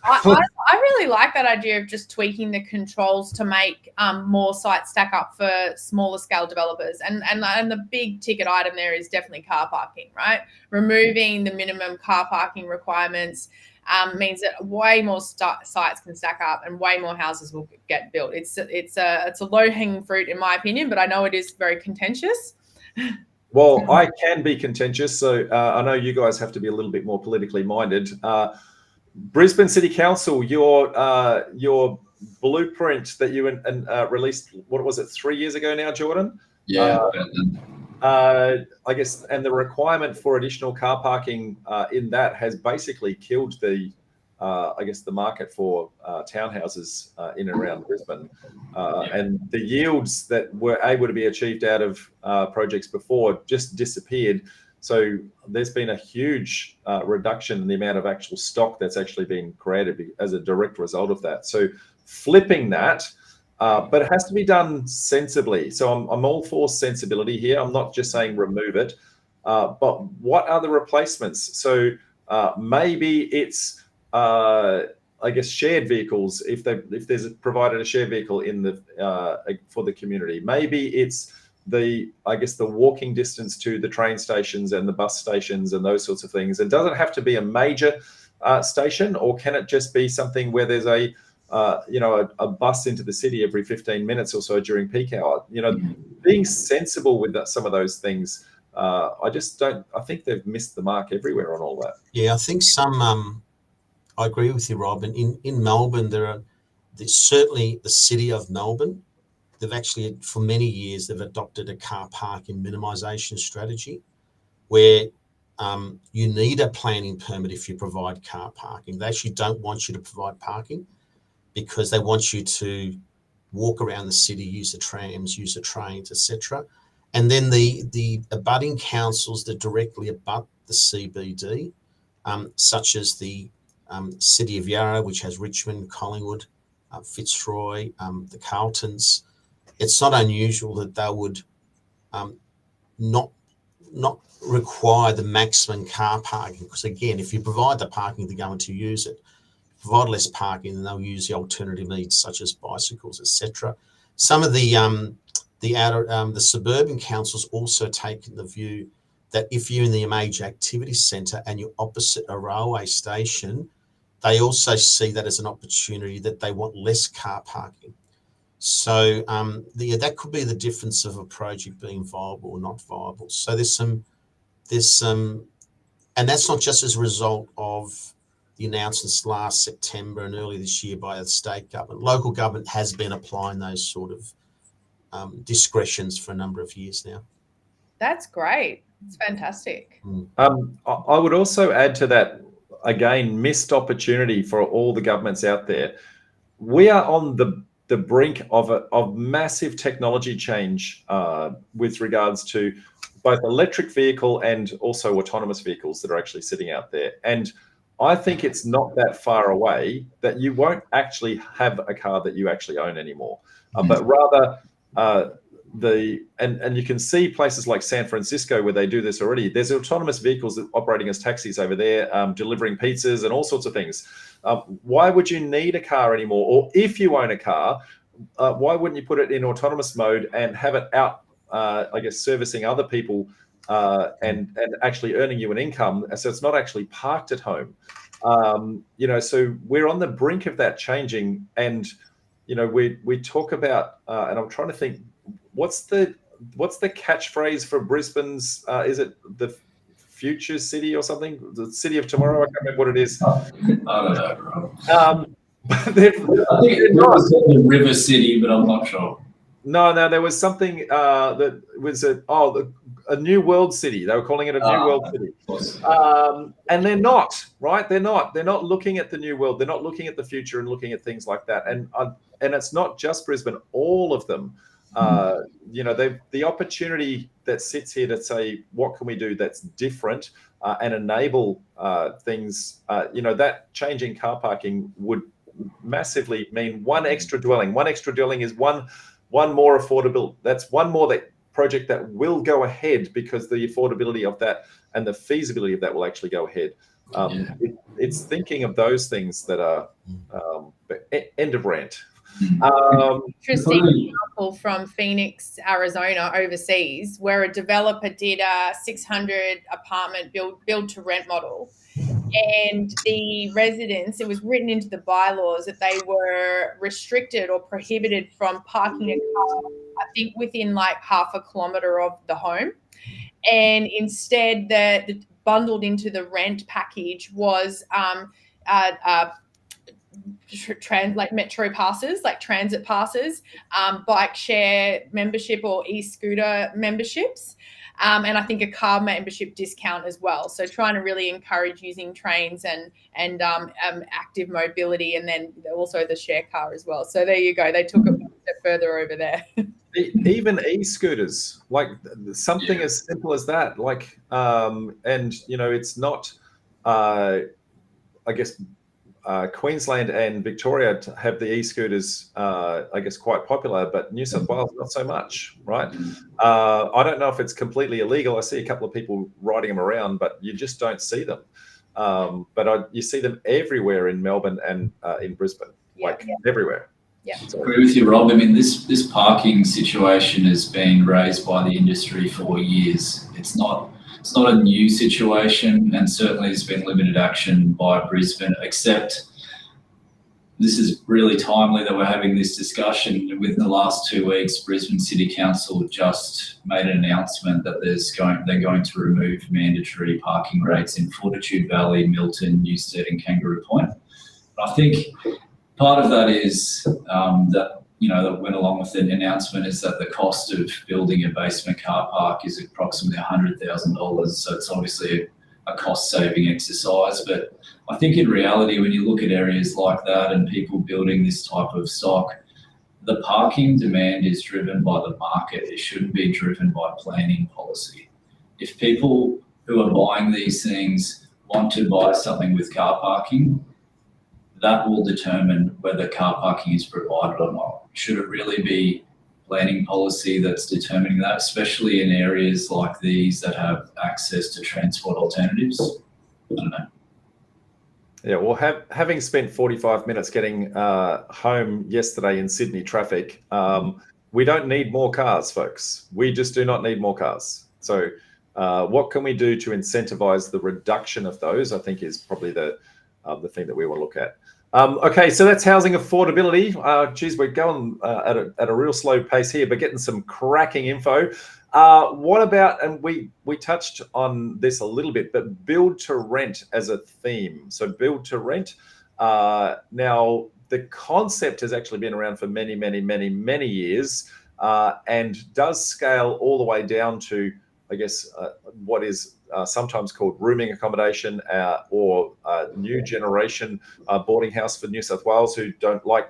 I really like that idea of just tweaking the controls to make more sites stack up for smaller scale developers. And the big ticket item there is definitely car parking, right? Removing the minimum car parking requirements means that way more sites can stack up and way more houses will get built. It's a low hanging fruit in my opinion, but I know it is very contentious. Well, I can be contentious, so I know you guys have to be a little bit more politically minded. Brisbane City Council, your blueprint that you released, what was it, 3 years ago now, Jordan? Yeah. I guess, and the requirement for additional car parking in that has basically killed the market for townhouses in and around Brisbane. And the yields that were able to be achieved out of projects before just disappeared. So there's been a huge reduction in the amount of actual stock that's actually been created as a direct result of that. So flipping that, but it has to be done sensibly. So I'm all for sensibility here. I'm not just saying remove it, but what are the replacements? So maybe it's shared vehicles. If there's provided a shared vehicle in the for the community, maybe it's the walking distance to the train stations and the bus stations and those sorts of things. It doesn't have to be a major station, or can it just be something where there's a bus into the city every 15 minutes or so during peak hour? Being sensible with some of those things. I think they've missed the mark everywhere on all that. Yeah, I think I agree with you, Rob. And in Melbourne, there's certainly the city of Melbourne. They've actually, for many years, they've adopted a car parking minimisation strategy where you need a planning permit if you provide car parking. They actually don't want you to provide parking. because they want you to walk around the city, use the trams, use the trains, etc. And then the abutting councils that directly abut the CBD, such as the City of Yarra, which has Richmond, Collingwood, Fitzroy, the Carltons. It's not unusual that they would not require the maximum car parking, because again, if you provide the parking, they're going to use it. Provide less parking, then they'll use the alternative needs such as bicycles, etc. Some of the suburban councils also take the view that if you're in the major activity centre and you're opposite a railway station, they also see that as an opportunity that they want less car parking. So that could be the difference of a project being viable or not viable. So there's some, and that's not just as a result of the announcements last September and early this year by the state government. Local government has been applying those sort of discretions for a number of years now. That's great. It's fantastic. I would also add to that, again, missed opportunity for all the governments out there. We are on the brink of massive technology change with regards to both electric vehicle and also autonomous vehicles that are actually sitting out there. And I think it's not that far away that you won't actually have a car that you actually own anymore, but rather and you can see places like San Francisco where they do this already. There's autonomous vehicles that operating as taxis over there, delivering pizzas and all sorts of things. Why would you need a car anymore? Or if you own a car, why wouldn't you put it in autonomous mode and have it out, I guess, servicing other people and actually earning you an income, so it's not actually parked at home. So we're on the brink of that changing, and we talk about and I'm trying to think, what's the catchphrase for Brisbane's? Is it the future city or something? The city of tomorrow? I can't remember what it is. I don't know, bro. I think it was the River City, but I'm not sure. No, there was something that was a new world city. They were calling it a new world city. And they're not, right? They're not looking at the new world. They're not looking at the future and looking at things like that. And it's not just Brisbane, all of them. The opportunity that sits here to say, what can we do that's different and enable things, that changing car parking would massively mean one extra dwelling. One extra dwelling is one more affordable. That's one more project that will go ahead because the affordability of that and the feasibility of that will actually go ahead. It's thinking of those things that are end of rant. Interesting example from Phoenix, Arizona, overseas, where a developer did a 600 apartment build to rent model. And the residents, it was written into the bylaws that they were restricted or prohibited from parking a car, I think, within like half a kilometre of the home. And instead, the bundled into the rent package was like metro passes, like transit passes, bike share membership or e-scooter memberships. And I think a car membership discount as well. So trying to really encourage using trains and active mobility, and then also the share car as well. So there you go. They took it a step further over there. Even e-scooters, like something as simple as that, like, it's not, I guess, Queensland and Victoria have the e-scooters, I guess, quite popular, but New South Wales not so much, right? I don't know if it's completely illegal. I see a couple of people riding them around, but you just don't see them. But you see them everywhere in Melbourne and in Brisbane, everywhere. Yeah, I agree with you, Rob. I mean, this parking situation has been raised by the industry for years. It's not a new situation, and certainly there's been limited action by Brisbane, except this is really timely that we're having this discussion. Within the last 2 weeks, Brisbane City Council just made an announcement that they're going to remove mandatory parking rates in Fortitude Valley, Milton, Newstead and Kangaroo Point. And I think part of that is that went along with the announcement is that the cost of building a basement car park is approximately $100,000. So it's obviously cost-saving exercise. But I think in reality, when you look at areas like that and people building this type of stock, the parking demand is driven by the market. It shouldn't be driven by planning policy. If people who are buying these things want to buy something with car parking, that will determine whether car parking is provided or not. Should it really be planning policy that's determining that, especially in areas like these that have access to transport alternatives? I don't know. Yeah, well, having spent 45 minutes getting home yesterday in Sydney traffic, we don't need more cars, folks. We just do not need more cars. So what can we do to incentivize the reduction of those, I think, is probably the thing that we want to look at. Okay, so that's housing affordability. Geez, we're going at a real slow pace here, but getting some cracking info. What about, and we touched on this a little bit, but build to rent as a theme. So build to rent. Now, the concept has actually been around for many, many, many, many years, and does scale all the way down to, I guess, what is sometimes called rooming accommodation, or new generation boarding house for New South Wales, who don't like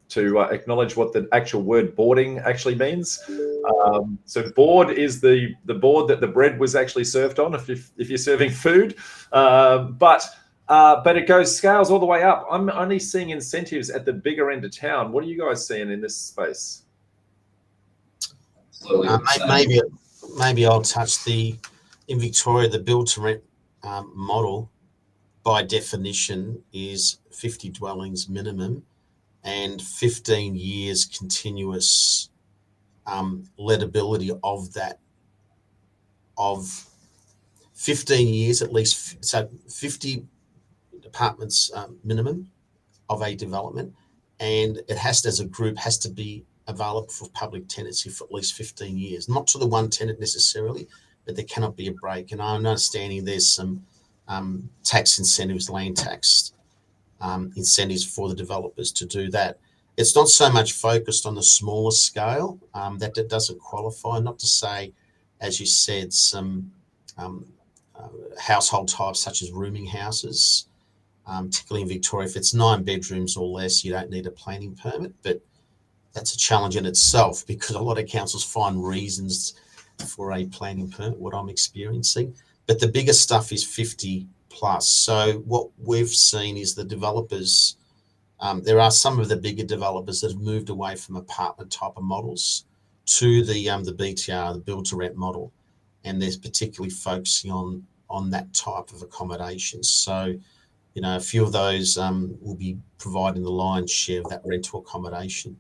to acknowledge what the actual word boarding actually means. So board is the board that the bread was actually served on, if you're serving food, but it scales all the way up. I'm only seeing incentives at the bigger end of town. What are you guys seeing in this space? Maybe I'll touch in Victoria, the build to rent model by definition is 50 dwellings minimum and 15 years continuous lettability of that, of 15 years at least. So 50 apartments minimum of a development, and it has to, as a group, has to be available for public tenancy for at least 15 years, not to the one tenant necessarily, but there cannot be a break. And I'm understanding there's some tax incentives, land tax incentives for the developers to do that. It's not so much focused on the smaller scale, that doesn't qualify. Not to say, as you said, some household types such as rooming houses, particularly in Victoria, if it's 9 bedrooms or less, you don't need a planning permit, but that's a challenge in itself because a lot of councils find reasons for a planning permit, what I'm experiencing. But the biggest stuff is 50 plus. So what we've seen is the developers, there are some of the bigger developers that have moved away from apartment type of models to the BTR, the build to rent model, and they're particularly focusing on that type of accommodation. So, you know, a few of those will be providing the lion's share of that rental accommodation.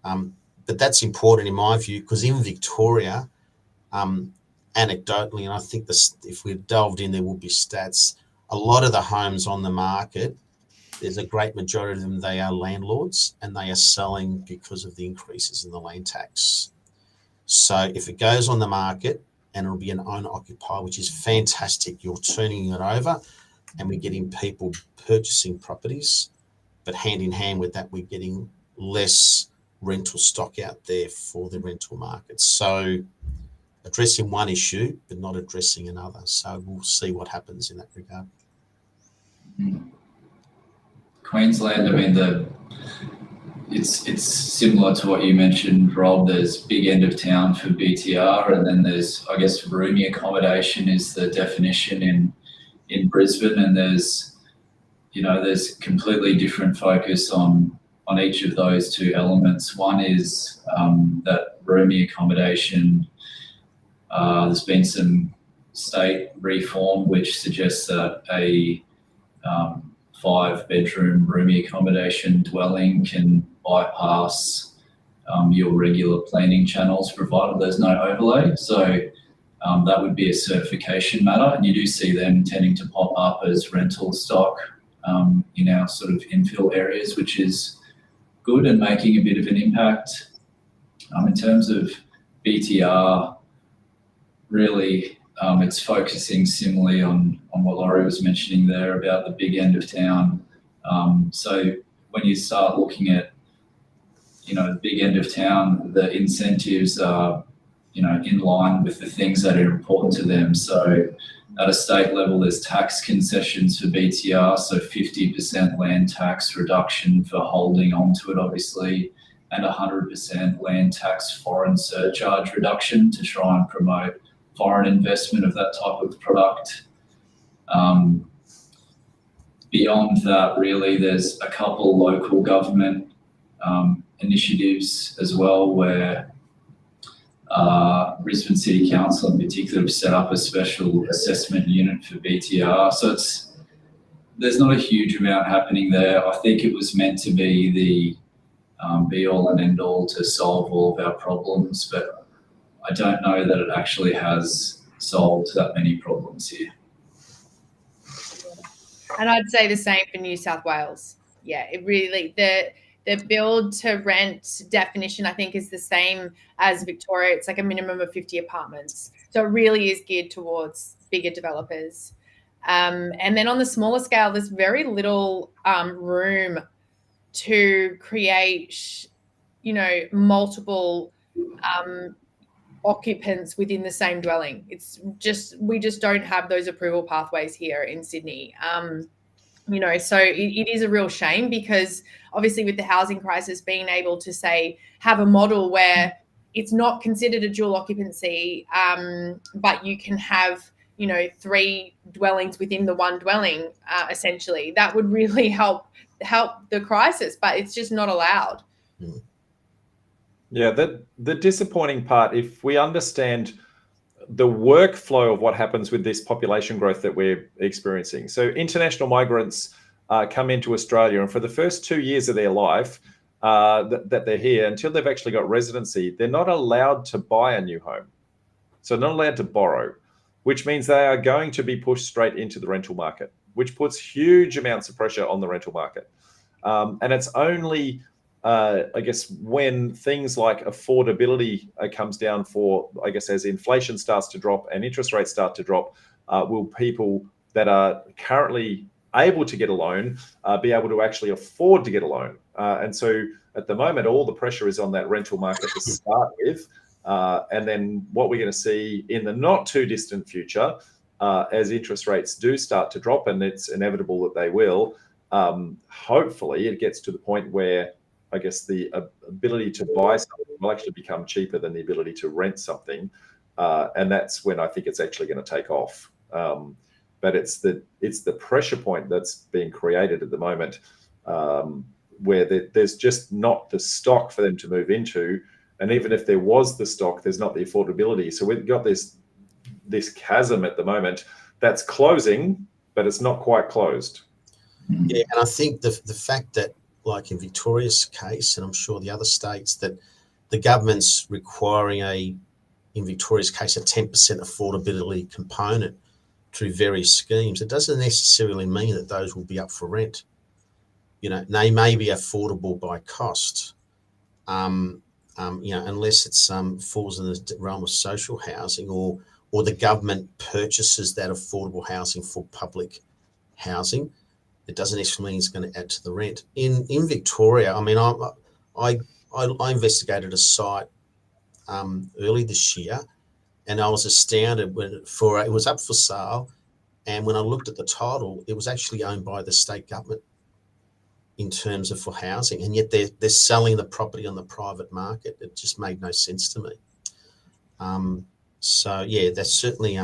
But that's important in my view, because in Victoria, anecdotally, and I think if we delved in, there will be stats, a lot of the homes on the market, there's a great majority of them, they are landlords and they are selling because of the increases in the land tax. So if it goes on the market and it'll be an owner-occupier, which is fantastic, you're turning it over and we're getting people purchasing properties, but hand in hand with that, we're getting less rental stock out there for the rental market. So addressing one issue, but not addressing another. So we'll see what happens in that regard. Queensland, I mean, it's similar to what you mentioned, Rob. There's big end of town for BTR, and then there's, I guess, rooming accommodation is the definition in Brisbane, and there's completely different focus on each of those two elements. One is that rooming accommodation. There's been some state reform which suggests that a 5-bedroom rooming accommodation dwelling can bypass your regular planning channels, provided there's no overlay. So that would be a certification matter, and you do see them tending to pop up as rental stock in our sort of infill areas, which is good and making a bit of an impact. In terms of BTR, really, it's focusing similarly on what Laurie was mentioning there about the big end of town. So when you start looking at, the big end of town, the incentives are, in line with the things that are important to them. So At a state level, there's tax concessions for BTR, so 50% land tax reduction for holding onto it, obviously, and 100% land tax foreign surcharge reduction to try and promote foreign investment of that type of product. Beyond that, really, there's a couple local government initiatives as well where Brisbane City Council in particular have set up a special assessment unit for BTR. So there's not a huge amount happening there. I think it was meant to be the be all and end all to solve all of our problems, but I don't know that it actually has solved that many problems here. And I'd say the same for New South Wales. Yeah, it really, the build to rent definition, I think, is the same as Victoria. It's like a minimum of 50 apartments. So it really is geared towards bigger developers. And then on the smaller scale, there's very little room to create, multiple occupants within the same dwelling. It's just, we just don't have those approval pathways here in Sydney. So it is a real shame, because obviously with the housing crisis, being able to have a model where it's not considered a dual occupancy, but you can have, 3 dwellings within the one dwelling, essentially, that would really help the crisis, but it's just not allowed. Yeah, the disappointing part, if we understand the workflow of what happens with this population growth that we're experiencing. So international migrants come into Australia, and for the first 2 years of their life that they're here, until they've actually got residency, they're not allowed to buy a new home. So not allowed to borrow, which means they are going to be pushed straight into the rental market, which puts huge amounts of pressure on the rental market. And it's only, I guess, when things like affordability comes down for, I guess, as inflation starts to drop and interest rates start to drop, will people that are currently able to get a loan be able to actually afford to get a loan. And so at the moment, all the pressure is on that rental market to start with. And then what we're going to see in the not too distant future, as interest rates do start to drop, and it's inevitable that they will, hopefully it gets to the point where, I guess, the ability to buy something will actually become cheaper than the ability to rent something. And that's when I think it's actually going to take off. But it's the pressure point that's being created at the moment, where there's just not the stock for them to move into. And even if there was the stock, there's not the affordability. So we've got this chasm at the moment that's closing, but it's not quite closed. Yeah, and I think the fact that, like in Victoria's case, and I'm sure the other states, that the government's requiring in Victoria's case, a 10% affordability component through various schemes, it doesn't necessarily mean that those will be up for rent. They may be affordable by cost, unless it's falls in the realm of social housing, or the government purchases that affordable housing for public housing. It doesn't necessarily mean it's going to add to the rent. In Victoria, I mean, I investigated a site early this year, and I was astounded when it was up for sale, and when I looked at the title, it was actually owned by the state government in terms of for housing, and yet they're selling the property on the private market. It just made no sense to me. So yeah, that's certainly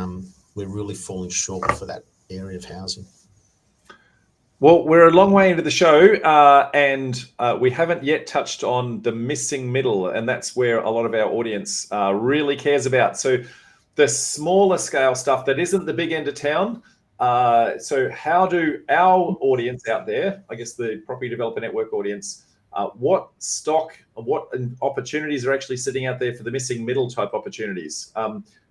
we're really falling short for that area of housing. Well, we're a long way into the show, and we haven't yet touched on the missing middle, and that's where a lot of our audience really cares about. So the smaller scale stuff that isn't the big end of town. So how do our audience out there, I guess the Property Developer Network audience, what opportunities are actually sitting out there for the missing middle type opportunities?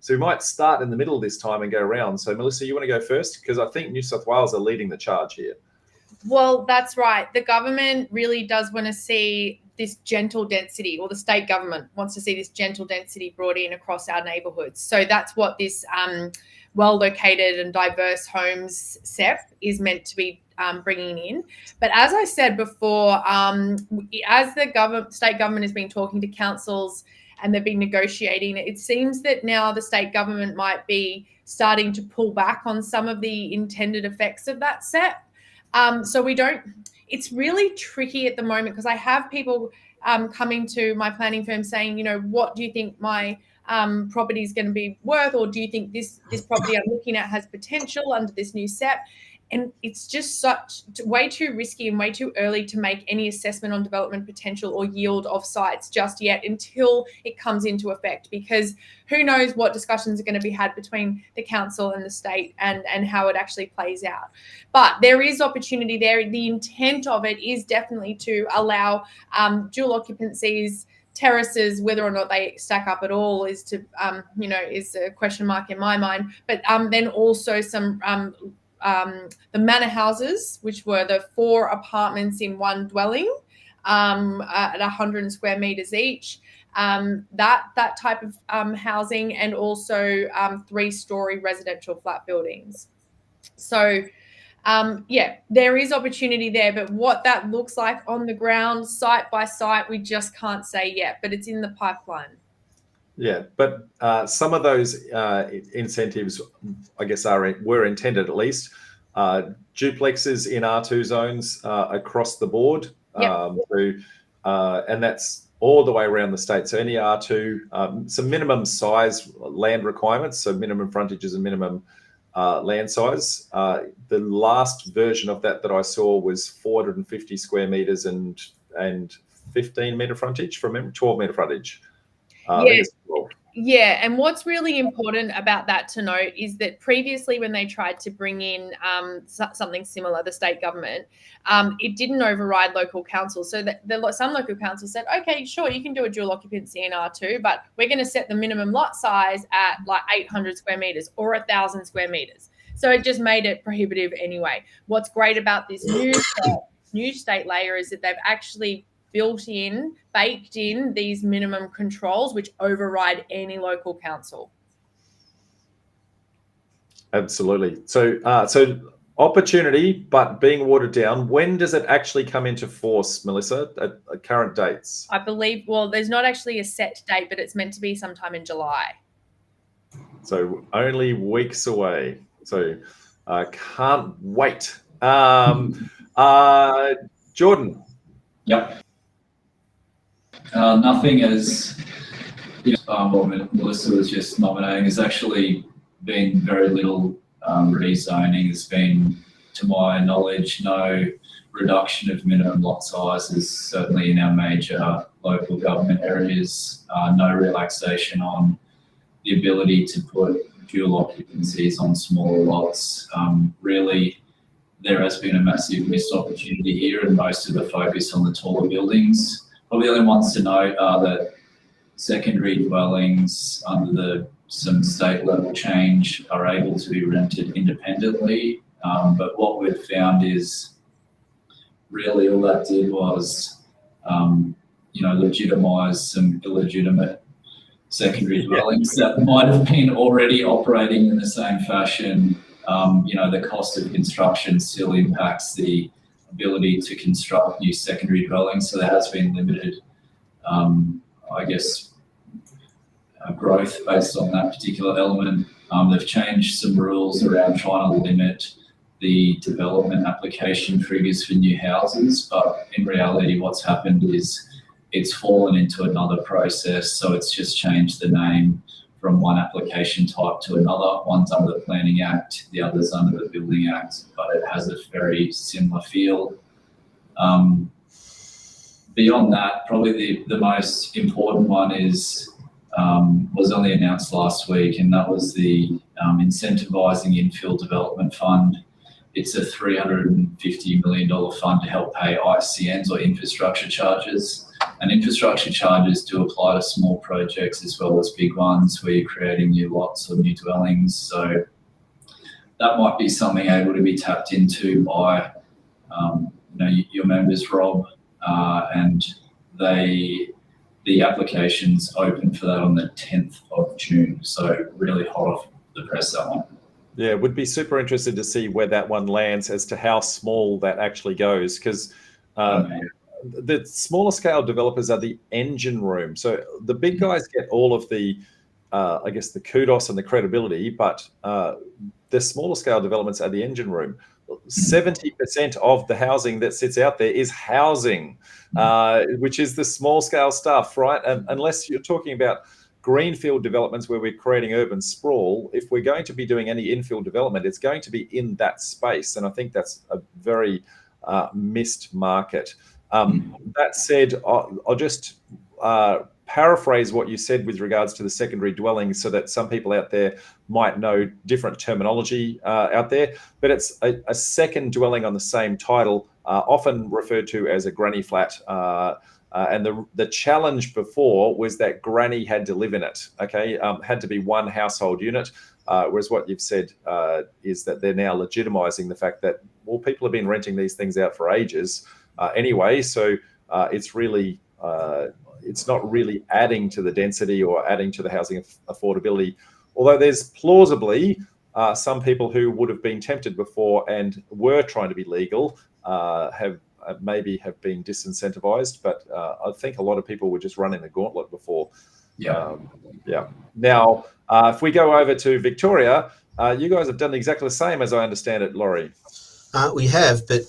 So we might start in the middle this time and go around. So Melissa, you want to go first? Because I think New South Wales are leading the charge here. Well, that's right. The government really does want to see this gentle density, or the state government wants to see this gentle density brought in across our neighbourhoods. So that's what this well-located and diverse homes SEP is meant to be bringing in. But as I said before, as the state government has been talking to councils and they've been negotiating. It seems that now the state government might be starting to pull back on some of the intended effects of that set. So it's really tricky at the moment, because I have people coming to my planning firm saying, what do you think my property is going to be worth, or do you think this property I'm looking at has potential under this new set? And it's just way too risky and way too early to make any assessment on development potential or yield of sites just yet, until it comes into effect, because who knows what discussions are going to be had between the council and the state, and how it actually plays out. But there is opportunity there. The intent of it is definitely to allow dual occupancies, terraces. Whether or not they stack up at all is a question mark in my mind. But then also some the manor houses, which were the 4 apartments in one dwelling at 100 square meters each, that type of housing, and also 3-story residential flat buildings. So there is opportunity there, but what that looks like on the ground, site by site, we just can't say yet, but it's in the pipeline. Yeah, but some of those incentives, I guess, were intended, at least, duplexes in R2 zones across the board. Yep. And that's all the way around the state. So any R2, some minimum size land requirements, so minimum frontages and minimum land size. The last version of that I saw was 450 square meters and 15 meter frontage, from memory, 12 meter frontage. Yeah, and what's really important about that to note is that previously, when they tried to bring in something similar, the state government, it didn't override local councils. So that some local councils said, okay, sure, you can do a dual occupancy in R2, but we're going to set the minimum lot size at like 800 square meters or 1,000 square meters. So it just made it prohibitive anyway. What's great about this new state layer is that they've actually baked in these minimum controls, which override any local council. Absolutely. So opportunity, but being watered down. When does it actually come into force, Melissa, at current dates? I believe, there's not actually a set date, but it's meant to be sometime in July. So only weeks away. So can't wait. Jordan. Yep. Nothing as what Melissa was just nominating. There's actually been very little rezoning. There's been, to my knowledge, no reduction of minimum lot sizes, certainly in our major local government areas. No relaxation on the ability to put dual occupancies on smaller lots. Really, there has been a massive missed opportunity here, and most of the focus on the taller buildings. Probably the only ones to note are that secondary dwellings under some state level change are able to be rented independently. But what we've found is really all that did was, legitimise some illegitimate secondary dwellings that might have been already operating in the same fashion. The cost of construction still impacts the ability to construct new secondary dwellings. So there has been limited, growth based on that particular element. They've changed some rules around trying to limit the development application triggers for new houses, but in reality what's happened is it's fallen into another process. So it's just changed the name from one application type to another. One's under the Planning Act, the other's under the Building Act, but it has a very similar feel. Beyond that, probably the most important one was only announced last week, and that was the incentivising infill development fund. It's a $350 million fund to help pay ICNs, or infrastructure charges. And infrastructure charges do apply to small projects as well as big ones where you're creating new lots or new dwellings. So that might be something able to be tapped into by your members, Rob, and the application's open for that on the 10th of June. So really hot off the press, that one. Yeah, would be super interested to see where that one lands as to how small that actually goes, because the smaller scale developers are the engine room. So the big guys get all of the, I guess, the kudos and the credibility, but the smaller scale developments are the engine room. 70% of the housing that sits out there is housing, which is the small scale stuff, right? And unless you're talking about greenfield developments where we're creating urban sprawl, if we're going to be doing any infill development, it's going to be in that space. And I think that's a very missed market. That said, I'll just paraphrase what you said with regards to the secondary dwellings, so that some people out there might know different terminology out there. But it's a second dwelling on the same title, often referred to as a granny flat. And the challenge before was that granny had to live in it, okay? Had to be one household unit, whereas what you've said is that they're now legitimizing the fact that, well, people have been renting these things out for ages anyway, so it's really, it's not really adding to the density or adding to the housing affordability, although there's plausibly some people who would have been tempted before and were trying to be legal have been disincentivized, but I think a lot of people were just running the gauntlet before. Yeah. Now, if we go over to Victoria, you guys have done exactly the same, as I understand it, Laurie. We have, but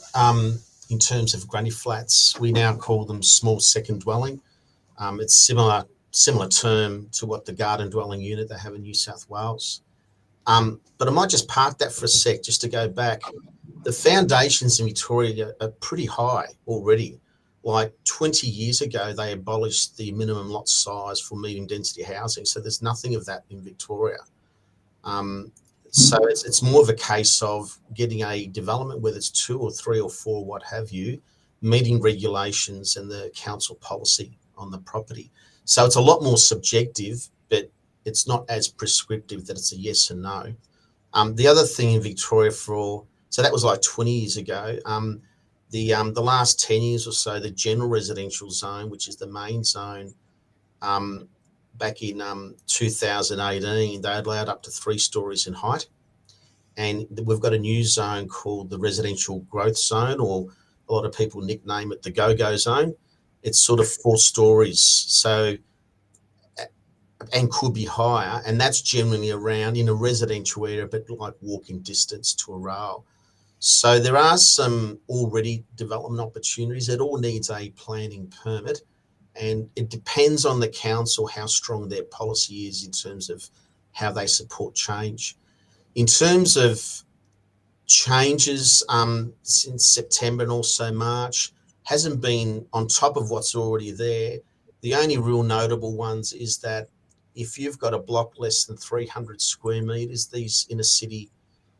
in terms of granny flats, we now call them small second dwelling. It's similar term to what the garden dwelling unit they have in New South Wales. But I might just park that for a sec, just to go back. The foundations in Victoria are pretty high already. Like 20 years ago, they abolished the minimum lot size for medium density housing. So there's nothing of that in Victoria. So it's more of a case of getting a development, whether it's 2 or 3 or 4, what have you, meeting regulations and the council policy on the property. So it's a lot more subjective, but it's not as prescriptive that it's a yes or no. The other thing in Victoria so that was like 20 years ago. The last 10 years or so, the general residential zone, which is the main zone, back in 2018, they allowed up to 3 stories in height. And we've got a new zone called the residential growth zone, or a lot of people nickname it the go-go zone. It's sort of 4 stories, so, and could be higher. And that's generally around in a residential area, but like walking distance to a rail. So there are some already development opportunities. It all needs a planning permit, and it depends on the council how strong their policy is in terms of how they support change. In terms of changes since September and also March, hasn't been on top of what's already there. The only real notable ones is that if you've got a block less than 300 square metres, these inner city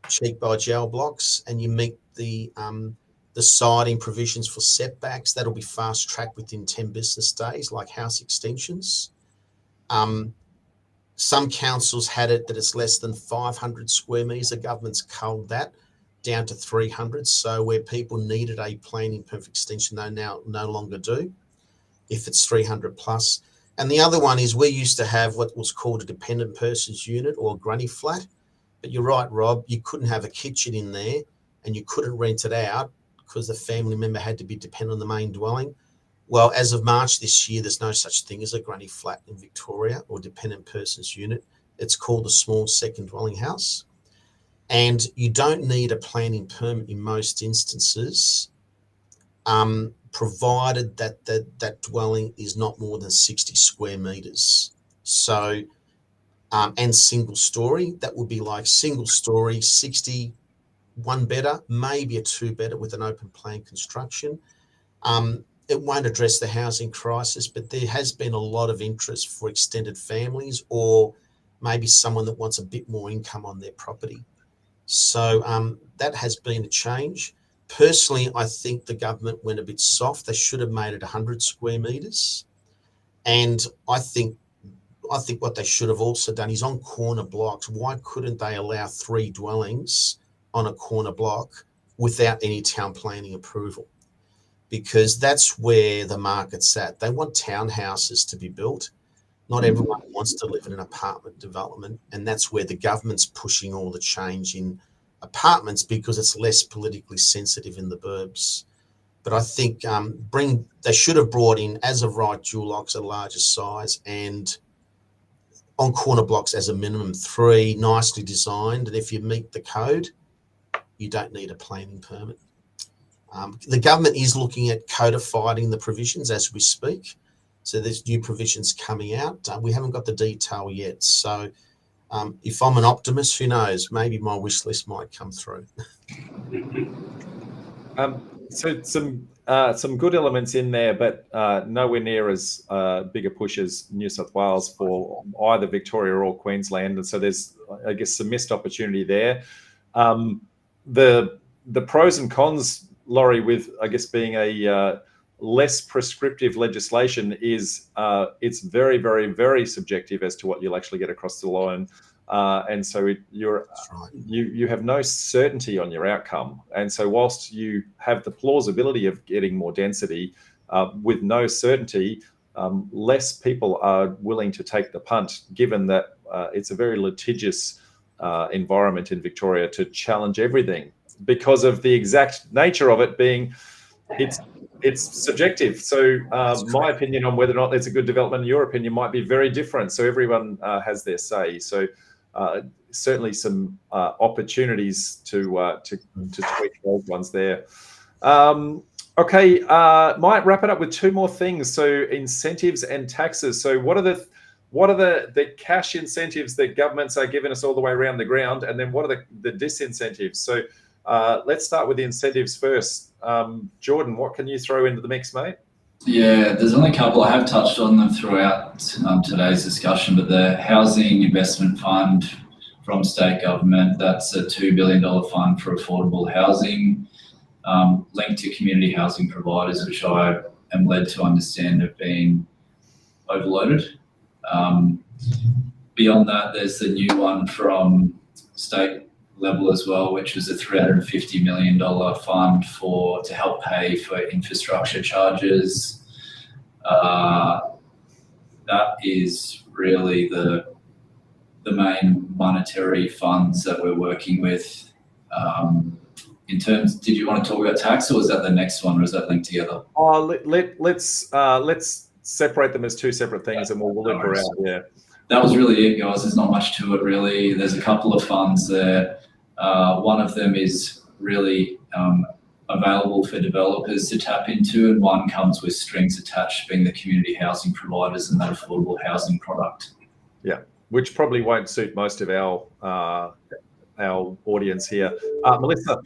cheek by jowl blocks, and you meet the siding provisions for setbacks, that'll be fast tracked within 10 business days, like house extensions. Some councils had it that it's less than 500 square metres. The government's culled that down to 300. So where people needed a planning permit extension, they now no longer do if it's 300 plus. And the other one is we used to have what was called a dependent person's unit or a granny flat. But you're right, Rob, you couldn't have a kitchen in there and you couldn't rent it out because the family member had to be dependent on the main dwelling. Well, as of March this year, there's no such thing as a granny flat in Victoria or dependent person's unit. It's called a small second dwelling house. And you don't need a planning permit in most instances, provided that that dwelling is not more than 60 square metres. So, and single story, that would be like single story, 60, 1 bedder, maybe a 2 bedder with an open plan construction. It won't address the housing crisis, but there has been a lot of interest for extended families or maybe someone that wants a bit more income on their property. So that has been a change. Personally, I think the government went a bit soft. They should have made it 100 square metres. And I think what they should have also done is on corner blocks, why couldn't they allow 3 dwellings on a corner block without any town planning approval? Because that's where the market's at. They want townhouses to be built. Not everyone wants to live in an apartment development, and that's where the government's pushing all the change in apartments because it's less politically sensitive in the burbs. But I think they should have brought in, as of right, dual locks at a larger size, and on corner blocks as a minimum 3, nicely designed. And if you meet the code, you don't need a planning permit. The government is looking at codifying the provisions as we speak. So there's new provisions coming out. We haven't got the detail yet. So if I'm an optimist, who knows, maybe my wish list might come through. So some good elements in there, but nowhere near as big a push as New South Wales for either Victoria or Queensland. And so there's, I guess, some missed opportunity there. The pros and cons, Laurie, with, I guess, being a less prescriptive legislation is it's very, very, very subjective as to what you'll actually get across the line. And so you have no certainty on your outcome. And so whilst you have the plausibility of getting more density with no certainty, less people are willing to take the punt, given that it's a very litigious environment in Victoria to challenge everything because of the exact nature of it being it's subjective. So my opinion on whether or not it's a good development, your opinion might be very different. So everyone has their say. So certainly some opportunities to tweak those ones there. Okay, might wrap it up with 2 more things. So incentives and taxes. So what are the cash incentives that governments are giving us all the way around the ground, and then what are the disincentives? So let's start with the incentives first. Jordan, what can you throw into the mix, mate? Yeah, there's only a couple. I have touched on them throughout today's discussion, but the Housing Investment Fund from state government, that's a $2 billion fund for affordable housing, linked to community housing providers, which I am led to understand have been overloaded. Beyond that, there's the new one from state level as well, which was a $350 million fund to help pay for infrastructure charges. That is really the main monetary funds that we're working with. In terms, did you want to talk about tax, or was that the next one, or is that linked together? Let's separate them as 2 separate things, and we'll loop around. Yeah, that was really it, guys. There's not much to it, really. There's a couple of funds there. One of them is really available for developers to tap into, and one comes with strings attached, being the community housing providers and that affordable housing product. Yeah, which probably won't suit most of our audience here. Melissa?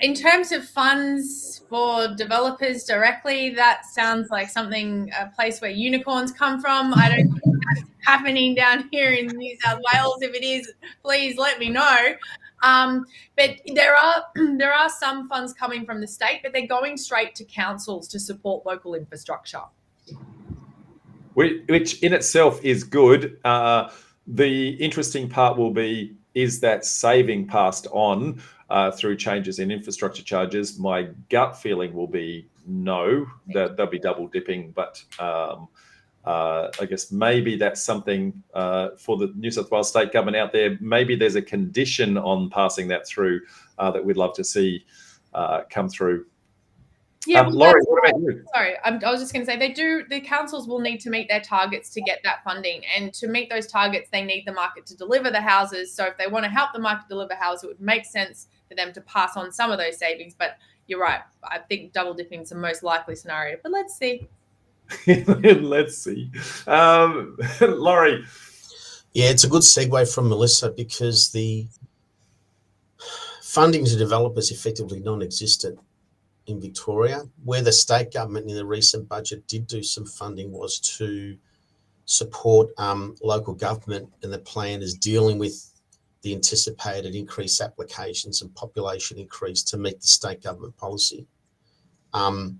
In terms of funds for developers directly, that sounds like a place where unicorns come from. I don't think that's happening down here in New South Wales. If it is, please let me know. But there are some funds coming from the state, but they're going straight to councils to support local infrastructure. Which in itself is good. The interesting part will be, is that saving passed on through changes in infrastructure charges? My gut feeling will be no, that they'll be double dipping, but I guess maybe that's something for the New South Wales state government out there. Maybe there's a condition on passing that through that we'd love to see come through. Yeah, Laurie, what about you? Sorry, I was just going to say the councils will need to meet their targets to get that funding, and to meet those targets, they need the market to deliver the houses. So if they want to help the market deliver houses, it would make sense for them to pass on some of those savings. But you're right, I think double dipping is the most likely scenario. But let's see. Let's see, Laurie. Yeah, it's a good segue from Melissa, because the funding to developers effectively non-existent in Victoria. Where the state government in the recent budget did do some funding was to support local government, and the plan is dealing with the anticipated increased applications and population increase to meet the state government policy. The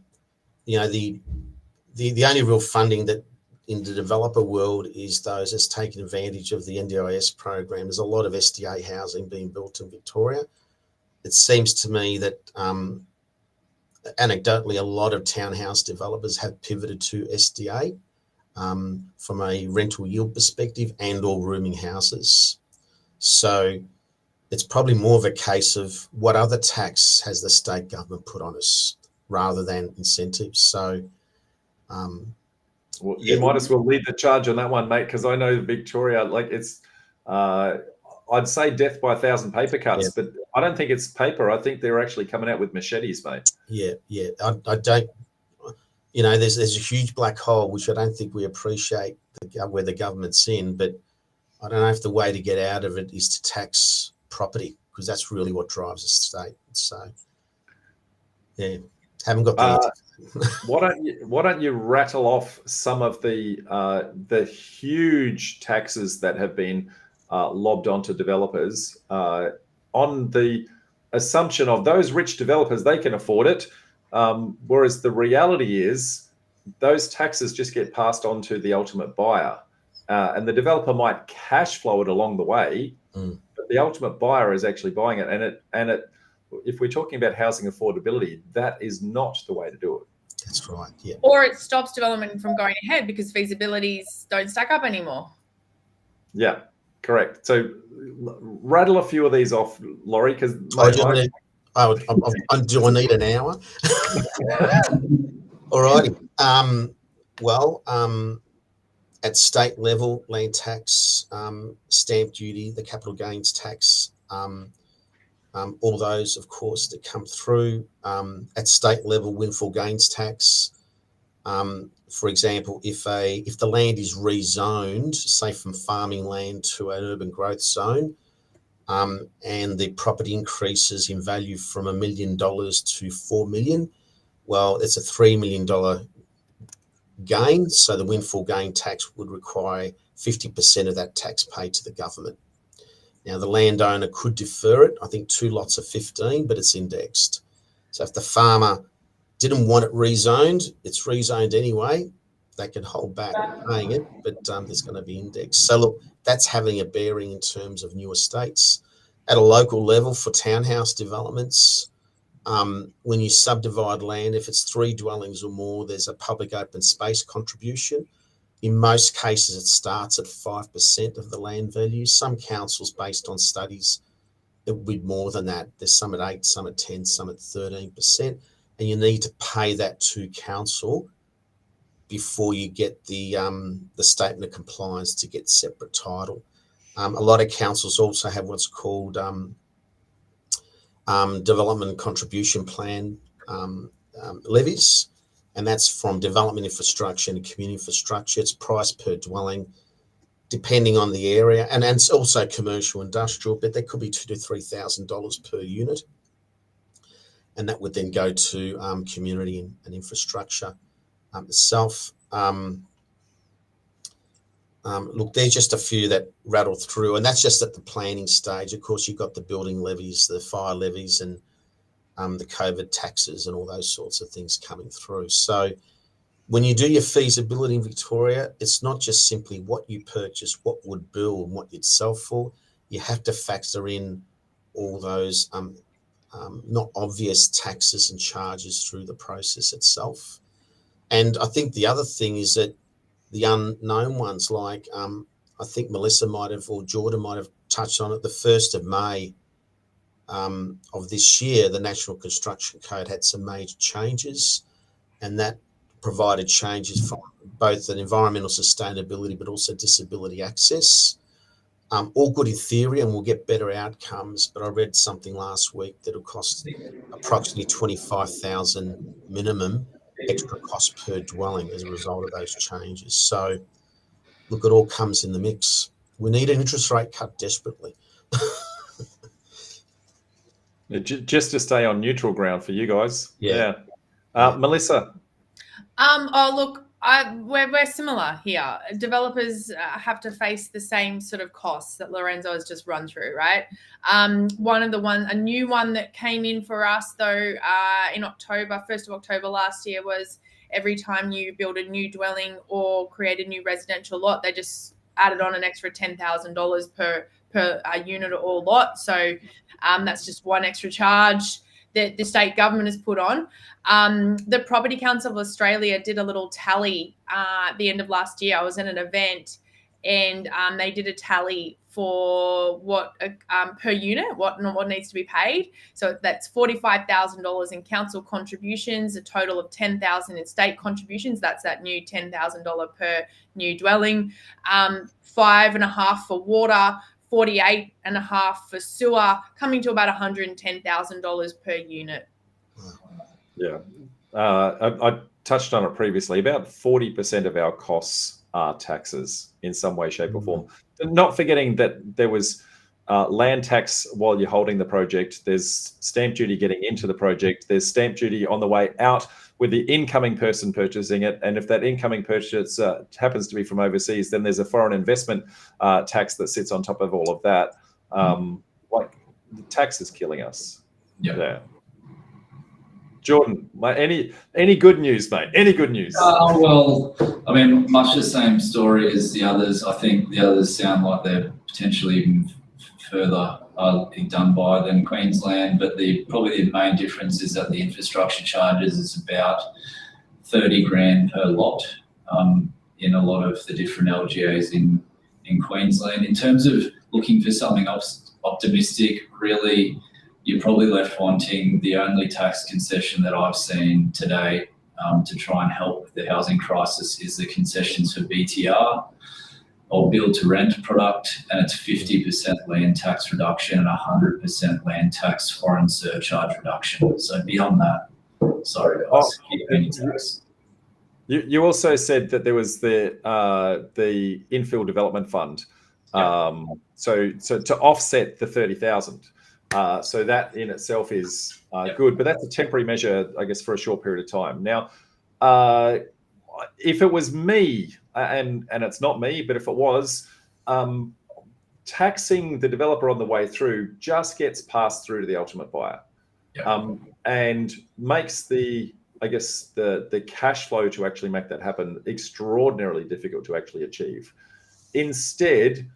only real funding that in the developer world is those that's taken advantage of the NDIS program. There's a lot of SDA housing being built in Victoria. It seems to me that anecdotally, a lot of townhouse developers have pivoted to SDA from a rental yield perspective and or rooming houses. So it's probably more of a case of what other tax has the state government put on us, rather than incentives. So, well, you might as well lead the charge on that one, mate, because I know Victoria, like it's, I'd say death by 1,000 paper cuts, but I don't think it's paper. I think they're actually coming out with machetes, mate. Yeah. I don't, there's a huge black hole, which I don't think we appreciate where the government's in, but I don't know if the way to get out of it is to tax property, because that's really what drives the state. So, yeah, haven't got the answer. Why don't you rattle off some of the huge taxes that have been lobbed onto developers on the assumption of those rich developers, they can afford it, whereas the reality is those taxes just get passed on to the ultimate buyer, and the developer might cash flow it along the way, but the ultimate buyer is actually buying it, and it. If we're talking about housing affordability, that is not the way to do it. That's right, yeah. Or it stops development from going ahead because feasibilities don't stack up anymore. Yeah, correct. So rattle a few of these off, Laurie, because do I need an hour? All righty. At state level, land tax, stamp duty, the capital gains tax, all those, of course, that come through. At state level, windfall gains tax. For example, if the land is rezoned, say from farming land to an urban growth zone, and the property increases in value from $1 million to $4 million, well, it's a $3 million gain. So the windfall gain tax would require 50% of that tax paid to the government. Now, the landowner could defer it. I think 2 lots of 15, but it's indexed. So if the farmer didn't want it rezoned, it's rezoned anyway. They can hold back paying it, but there's going to be indexed. So look, that's having a bearing in terms of new estates. At a local level for townhouse developments, when you subdivide land, if it's 3 dwellings or more, there's a public open space contribution. In most cases, it starts at 5% of the land value. Some councils, based on studies, it would be more than that. There's some at 8, some at 10, some at 13%. And you need to pay that to council before you get the statement of compliance to get separate title. A lot of councils also have what's called development contribution plan levies. And that's from development infrastructure and community infrastructure. It's price per dwelling, depending on the area, and it's also commercial, industrial, but that could be $2,000 to $3,000 per unit, and that would then go to community and infrastructure itself. Look, there's just a few that rattle through, and that's just at the planning stage. Of course, you've got the building levies, the fire levies, and the COVID taxes and all those sorts of things coming through. So when you do your feasibility in Victoria, it's not just simply what you purchase, what would build, and what you'd sell for. You have to factor in all those not obvious taxes and charges through the process itself. And I think the other thing is that the unknown ones, like I think Melissa might have, or Jordan might have touched on it, the 1st of May of this year, the National Construction Code had some major changes, and that provided changes from both an environmental sustainability but also disability access. All good in theory, and we'll get better outcomes, but I read something last week that will cost approximately $25,000 minimum extra cost per dwelling as a result of those changes. So look, it all comes in the mix. We need an interest rate cut desperately. Just to stay on neutral ground for you guys. Yeah. Melissa. Look, we're similar here. Developers have to face the same sort of costs that Lorenzo has just run through, right? A new one that came in for us though in October, 1st of October last year, was every time you build a new dwelling or create a new residential lot, they just added on an extra $10,000 per unit or lot. So that's just one extra charge that the state government has put on. The Property Council of Australia did a little tally at the end of last year. I was at an event, and they did a tally for what per unit, what needs to be paid. So that's $45,000 in council contributions, a total of $10,000 in state contributions. That's that new $10,000 per new dwelling. 5.5 for water, 48.5 for sewer, coming to about $110,000 per unit. Yeah, I touched on it previously. About 40% of our costs are taxes in some way, shape, or form. Not forgetting that there was land tax while you're holding the project. There's stamp duty getting into the project. There's stamp duty on the way out with the incoming person purchasing it. And if that incoming purchase happens to be from overseas, then there's a foreign investment tax that sits on top of all of that. Like, the tax is killing us. Yeah. Jordan, any good news, mate? Any good news? Well, I mean, much the same story as the others. I think the others sound like they're potentially even further done by than Queensland, but probably the main difference is that the infrastructure charges is about 30 grand per lot in a lot of the different LGAs in Queensland. In terms of looking for something optimistic, really, you're probably left wanting the only tax concession that I've seen today to try and help with the housing crisis is the concessions for BTR or build to rent product, and it's 50% land tax reduction and 100% land tax foreign surcharge reduction. So beyond that, sorry guys, keep paying tax. You also said that there was the infill development fund, so to offset the 30,000. So that in itself is good, but that's a temporary measure, I guess, for a short period of time. Now, if it was me, and it's not me, but if it was, taxing the developer on the way through just gets passed through to the ultimate buyer, and makes the cash flow to actually make that happen extraordinarily difficult to actually achieve. Instead,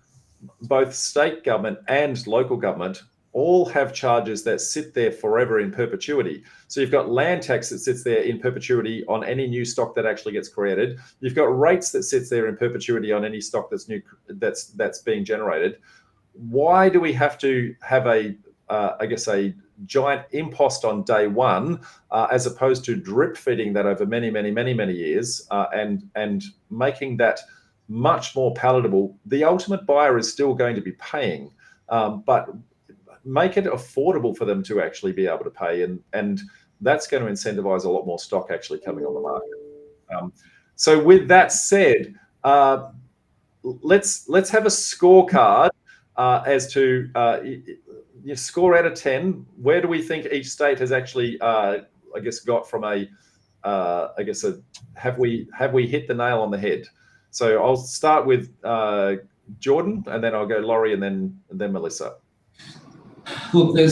both state government and local government all have charges that sit there forever in perpetuity. So you've got land tax that sits there in perpetuity on any new stock that actually gets created. You've got rates that sits there in perpetuity on any stock that's new, that's being generated. Why do we have to have a giant impost on day one, as opposed to drip feeding that over many years, and making that much more palatable? The ultimate buyer is still going to be paying, but make it affordable for them to actually be able to pay, and that's going to incentivize a lot more stock actually coming on the market. So with that said, let's have a scorecard as to your score out of 10. Where do we think each state has actually got from have we hit the nail on the head? So I'll start with Jordan, and then I'll go Laurie, and then Melissa. Look, I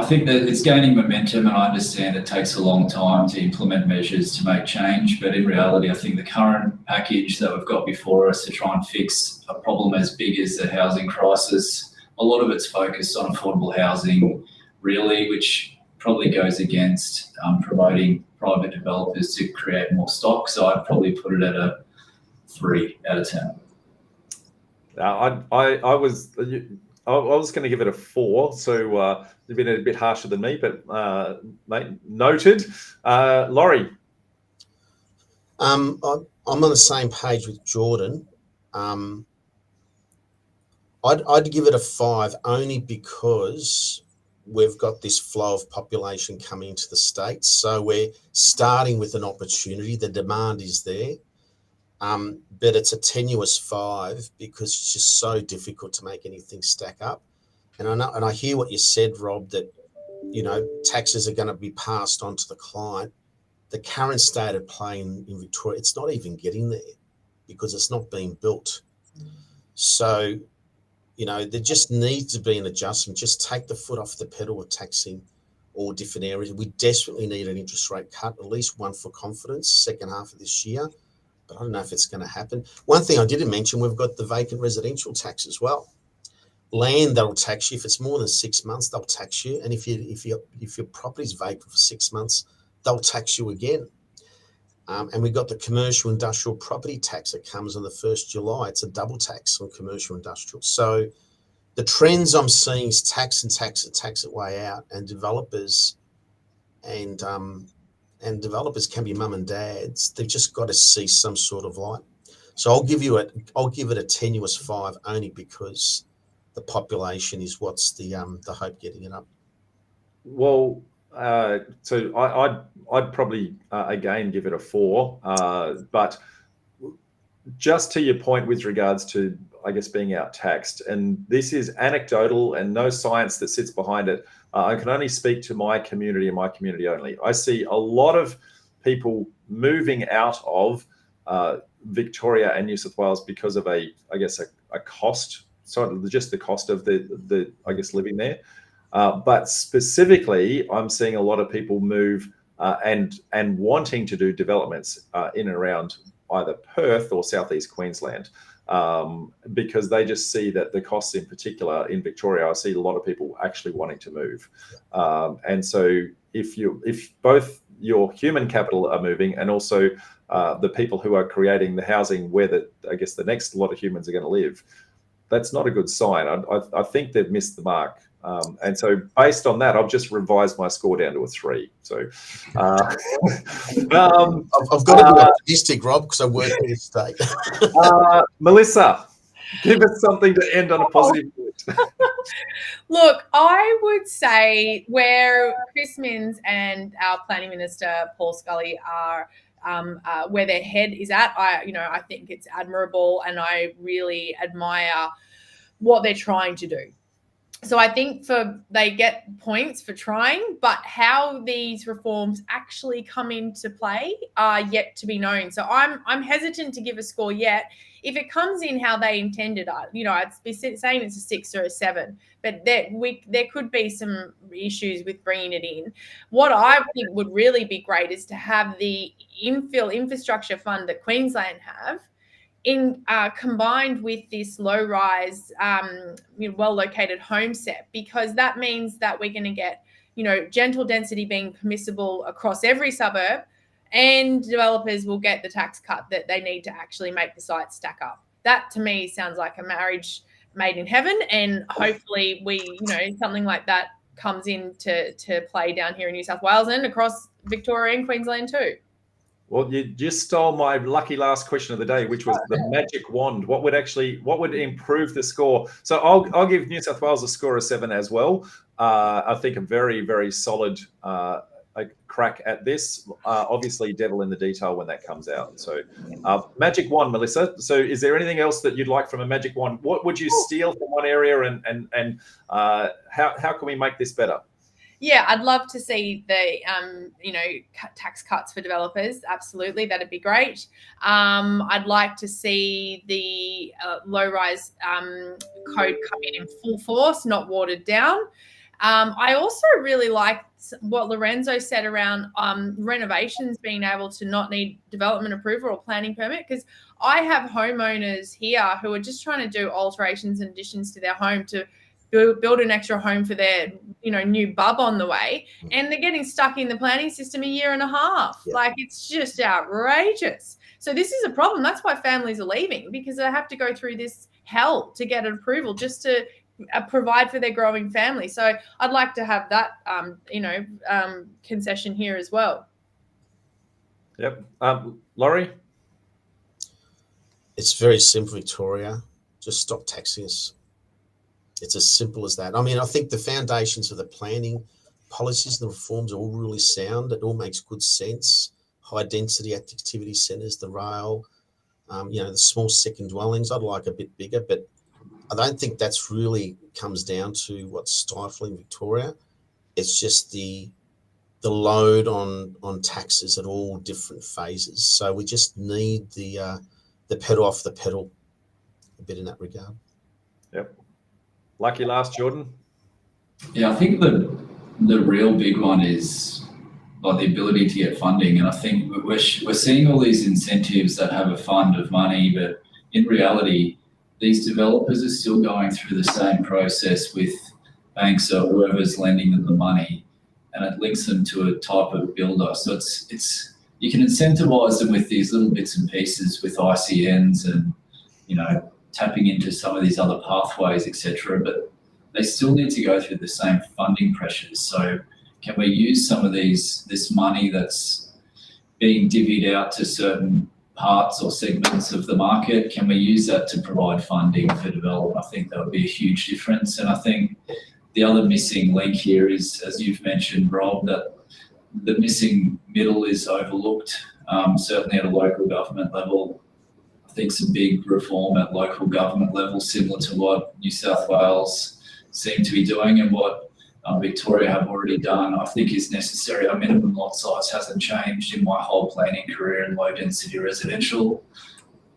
think that it's gaining momentum, and I understand it takes a long time to implement measures to make change. But in reality, I think the current package that we've got before us to try and fix a problem as big as the housing crisis, a lot of it's focused on affordable housing, really, which probably goes against promoting private developers to create more stock. So I'd probably put it at a 3 out of 10. I was going to give it a 4, so you've been a bit harsher than me, but mate, noted. Laurie? I'm on the same page with Jordan. I'd give it a 5 only because we've got this flow of population coming into the States. So we're starting with an opportunity. The demand is there. But it's a tenuous 5 because it's just so difficult to make anything stack up. And I hear what you said, Rob, that, taxes are going to be passed on to the client. The current state of play in Victoria, it's not even getting there because it's not being built. So, there just needs to be an adjustment. Just take the foot off the pedal of taxing all different areas. We desperately need an interest rate cut, at least one for confidence, second half of this year. But I don't know if it's going to happen. One thing I didn't mention, we've got the vacant residential tax as well. Land, they'll tax you. If it's more than 6 months, they'll tax you. And if your property's vacant for 6 months, they'll tax you again. And we've got the commercial industrial property tax that comes on the 1st July. It's a double tax on commercial industrial. So the trends I'm seeing is tax it way out, and developers developers can be mum and dads. They've just got to see some sort of light. So I'll give it a tenuous 5, only because the population is what's the hope getting it up. Well, so I'd probably again give it a 4, but just to your point with regards to, I guess, being out taxed, and this is anecdotal and no science that sits behind it. I can only speak to my community and my community only. I see a lot of people moving out of Victoria and New South Wales because of a cost, so just the cost of the I guess living there. But specifically, I'm seeing a lot of people move and wanting to do developments in and around either Perth or southeast Queensland, because they just see that the costs, in particular in Victoria, I see a lot of people actually wanting to move. And so if both your human capital are moving and also the people who are creating the housing where the next lot of humans are going to live, that's not a good sign. I think they've missed the mark. And so based on that, I've just revised my score down to a 3. So I've got to be optimistic, Rob, because I work in this state. Melissa, give us something to end on a positive note. Look, I would say where Chris Minns and our planning minister, Paul Scully, are where their head is at, I think it's admirable, and I really admire what they're trying to do. So I think they get points for trying, but how these reforms actually come into play are yet to be known. So I'm hesitant to give a score yet. If it comes in how they intended, I'd be saying it's a 6 or a 7. But there could be some issues with bringing it in. What I think would really be great is to have the infill infrastructure fund that Queensland have combined with this low-rise, well-located home set, because that means that we're going to get, gentle density being permissible across every suburb, and developers will get the tax cut that they need to actually make the site stack up. That, to me, sounds like a marriage made in heaven, and hopefully something like that comes in to play down here in New South Wales and across Victoria and Queensland too. Well, you just stole my lucky last question of the day, which was the magic wand. What would improve the score? So I'll give New South Wales a score of 7 as well. I think a very, very solid crack at this. Obviously, devil in the detail when that comes out. So magic wand, Melissa. So is there anything else that you'd like from a magic wand? What would you steal from one area, and how can we make this better? Yeah, I'd love to see the, tax cuts for developers. Absolutely, that'd be great. I'd like to see the low-rise code come in full force, not watered down. I also really like what Lorenzo said around renovations being able to not need development approval or planning permit, because I have homeowners here who are just trying to do alterations and additions to their home to build an extra home for their new bub on the way, and they're getting stuck in the planning system 1.5 years. Yeah. Like, it's just outrageous. So this is a problem. That's why families are leaving, because they have to go through this hell to get an approval just to provide for their growing family. So I'd like to have that concession here as well. Yep. Laurie? It's very simple, Victoria. Just stop taxing us. It's as simple as that. I mean, I think the foundations of the planning policies and the reforms are all really sound. It all makes good sense. High density activity centres, the rail, the small second dwellings. I'd like a bit bigger, but I don't think that's really comes down to what's stifling Victoria. It's just the load on taxes at all different phases. So we just need the pedal off the pedal a bit in that regard. Yep. Lucky last, Jordan. Yeah, I think the real big one is the ability to get funding, and I think we're seeing all these incentives that have a fund of money, but in reality, these developers are still going through the same process with banks or whoever's lending them the money, and it links them to a type of builder. So it's you can incentivize them with these little bits and pieces with ICNs and, tapping into some of these other pathways, etc. But they still need to go through the same funding pressures. So can we use some of this money that's being divvied out to certain parts or segments of the market? Can we use that to provide funding for development? I think that would be a huge difference. And I think the other missing link here is, as you've mentioned, Rob, that the missing middle is overlooked, certainly at a local government level. I think some big reform at local government level, similar to what New South Wales seem to be doing and what Victoria have already done, I think is necessary. Our minimum lot size hasn't changed in my whole planning career in low density residential.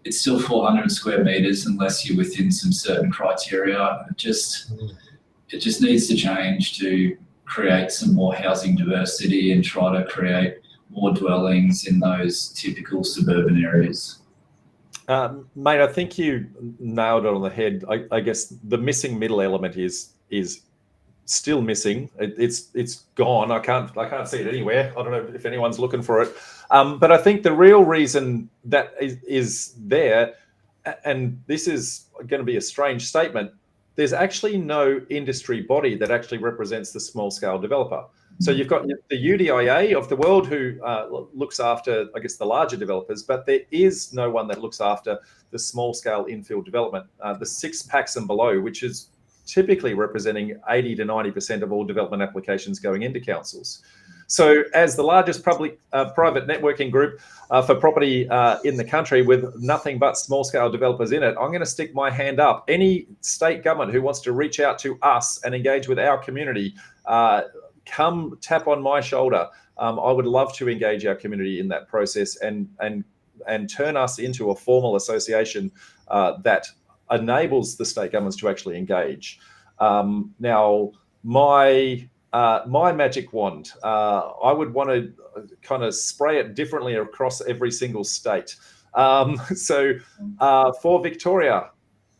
It's still 400 square metres unless you're within some certain criteria. It just needs to change to create some more housing diversity and try to create more dwellings in those typical suburban areas. Mate, I think you nailed it on the head. I guess the missing middle element is still missing. It's gone. I can't see it anywhere. I don't know if anyone's looking for it. But I think the real reason that is there, and this is going to be a strange statement, there's actually no industry body that actually represents the small scale developer. So you've got the UDIA of the world who looks after, I guess, the larger developers, but there is no one that looks after the small scale infill development, the 6 packs and below, which is typically representing 80 to 90% of all development applications going into councils. So as the largest public private networking group for property in the country with nothing but small scale developers in it, I'm going to stick my hand up. Any state government who wants to reach out to us and engage with our community, come tap on my shoulder. I would love to engage our community in that process and turn us into a formal association that enables the state governments to actually engage. Now, my magic wand, I would want to kind of spray it differently across every single state. So for Victoria,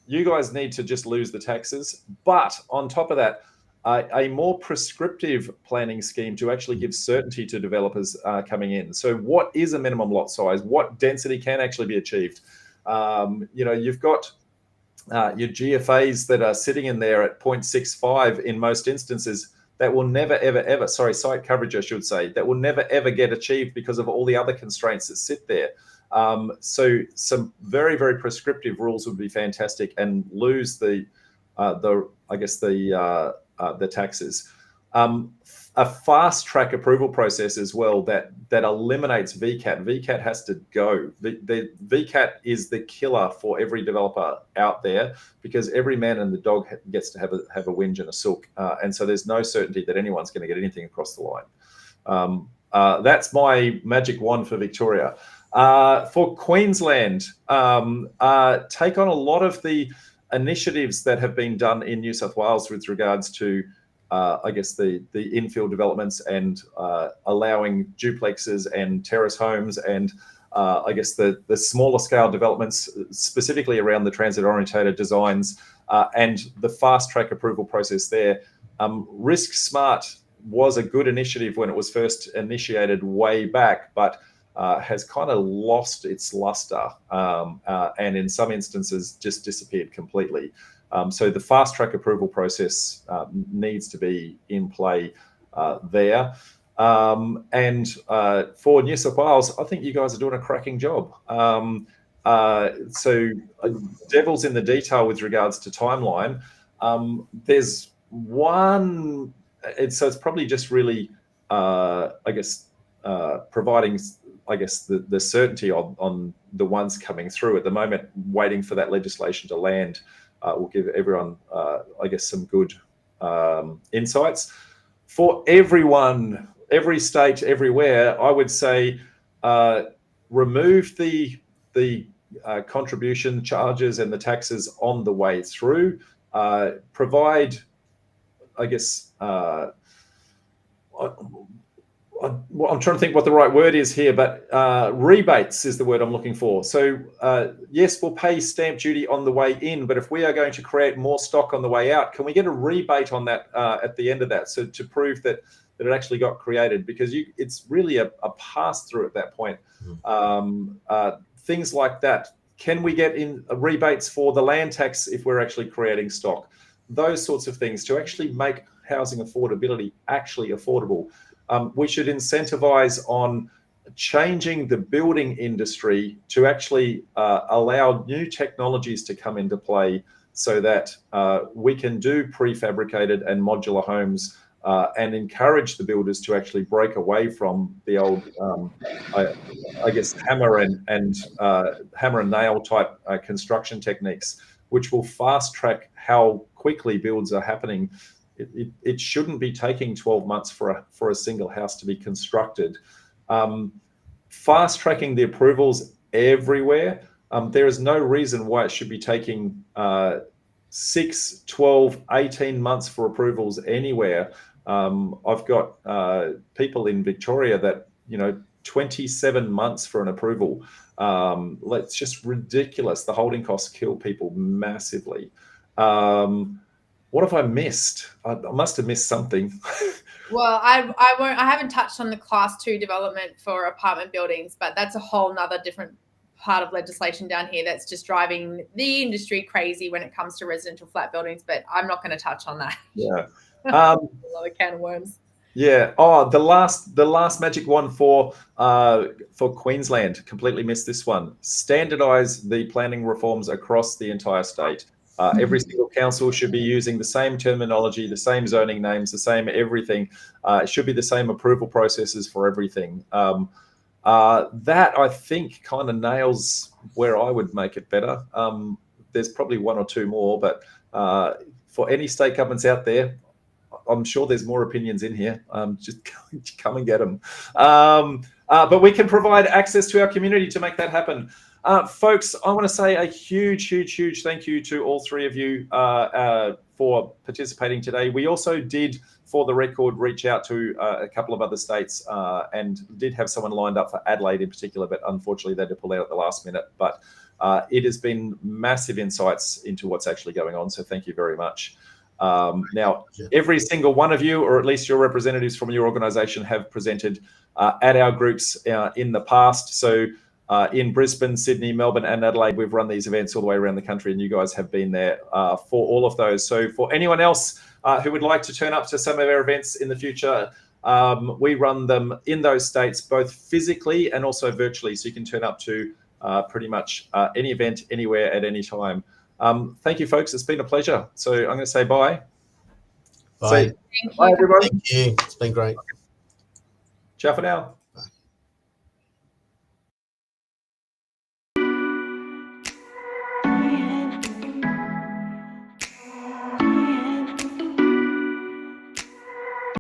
you guys need to just lose the taxes. But on top of that, a more prescriptive planning scheme to actually give certainty to developers coming in. So what is a minimum lot size? What density can actually be achieved? You've got your GFAs that are sitting in there at 0.65 in most instances that will never, ever, site coverage, I should say, that will never, ever get achieved because of all the other constraints that sit there. So some very, very prescriptive rules would be fantastic and lose the taxes. A fast track approval process as well that eliminates VCAT. VCAT has to go. The VCAT is the killer for every developer out there because every man and the dog gets to have a whinge and a sook, and so there's no certainty that anyone's going to get anything across the line. That's my magic wand for Victoria. For Queensland, take on a lot of the initiatives that have been done in New South Wales with regards to the infill developments and allowing duplexes and terrace homes and the smaller scale developments, specifically around the transit orientated designs and the fast track approval process there. Risk Smart was a good initiative when it was first initiated way back, but has kind of lost its luster and in some instances just disappeared completely. So the fast track approval process needs to be in play there. And for New South Wales, I think you guys are doing a cracking job. So devil's in the detail with regards to timeline. There's one, so it's probably just really, providing, the certainty on the ones coming through at the moment, waiting for that legislation to land. Will give everyone, some good insights. For everyone, every state, everywhere, I would say remove the contribution charges and the taxes on the way through. Provide, I'm trying to think what the right word is here, but rebates is the word I'm looking for. So yes, we'll pay stamp duty on the way in, but if we are going to create more stock on the way out, can we get a rebate on that at the end of that? So to prove that that it actually got created, because it's really a pass through at that point. Things like that. Can we get in rebates for the land tax if we're actually creating stock? Those sorts of things to actually make housing affordability actually affordable. We should incentivize on changing the building industry to actually allow new technologies to come into play, so that we can do prefabricated and modular homes, and encourage the builders to actually break away from the old, I guess, hammer and nail type construction techniques, which will fast track how quickly builds are happening. It shouldn't be taking 12 months for a single house to be constructed. Fast tracking the approvals everywhere. There is no reason why it should be taking 6, 12, 18 months for approvals anywhere. I've got people in Victoria that, 27 months for an approval. It's just ridiculous. The holding costs kill people massively. What have I missed? I must have missed something. Well, I haven't touched on the Class 2 development for apartment buildings, but that's a whole nother different part of legislation down here that's just driving the industry crazy when it comes to residential flat buildings. But I'm not going to touch on that. Yeah. Another can of worms. Yeah. Oh, the last magic one for Queensland. Completely missed this one. Standardise the planning reforms across the entire state. Every single council should be using the same terminology, the same zoning names, the same everything. It should be the same approval processes for everything. That, I think, kind of nails where I would make it better. There's probably one or two more, but for any state governments out there, I'm sure there's more opinions in here. Just come and get them. But we can provide access to our community to make that happen. Folks, I want to say a huge, huge, huge thank you to all three of you for participating today. We also did, for the record, reach out to a couple of other states and did have someone lined up for Adelaide in particular, but unfortunately they had to pull out at the last minute. But it has been massive insights into what's actually going on, so thank you very much. Now, every single one of you, or at least your representatives from your organisation, have presented at our groups in the past. So in Brisbane, Sydney, Melbourne and Adelaide, we've run these events all the way around the country, and you guys have been there for all of those. So for anyone else who would like to turn up to some of our events in the future, we run them in those states, both physically and also virtually. So you can turn up to pretty much any event, anywhere, at any time. Thank you, folks. It's been a pleasure. So I'm going to say bye. Bye. Bye, everybody. Thank you. It's been great. Ciao for now.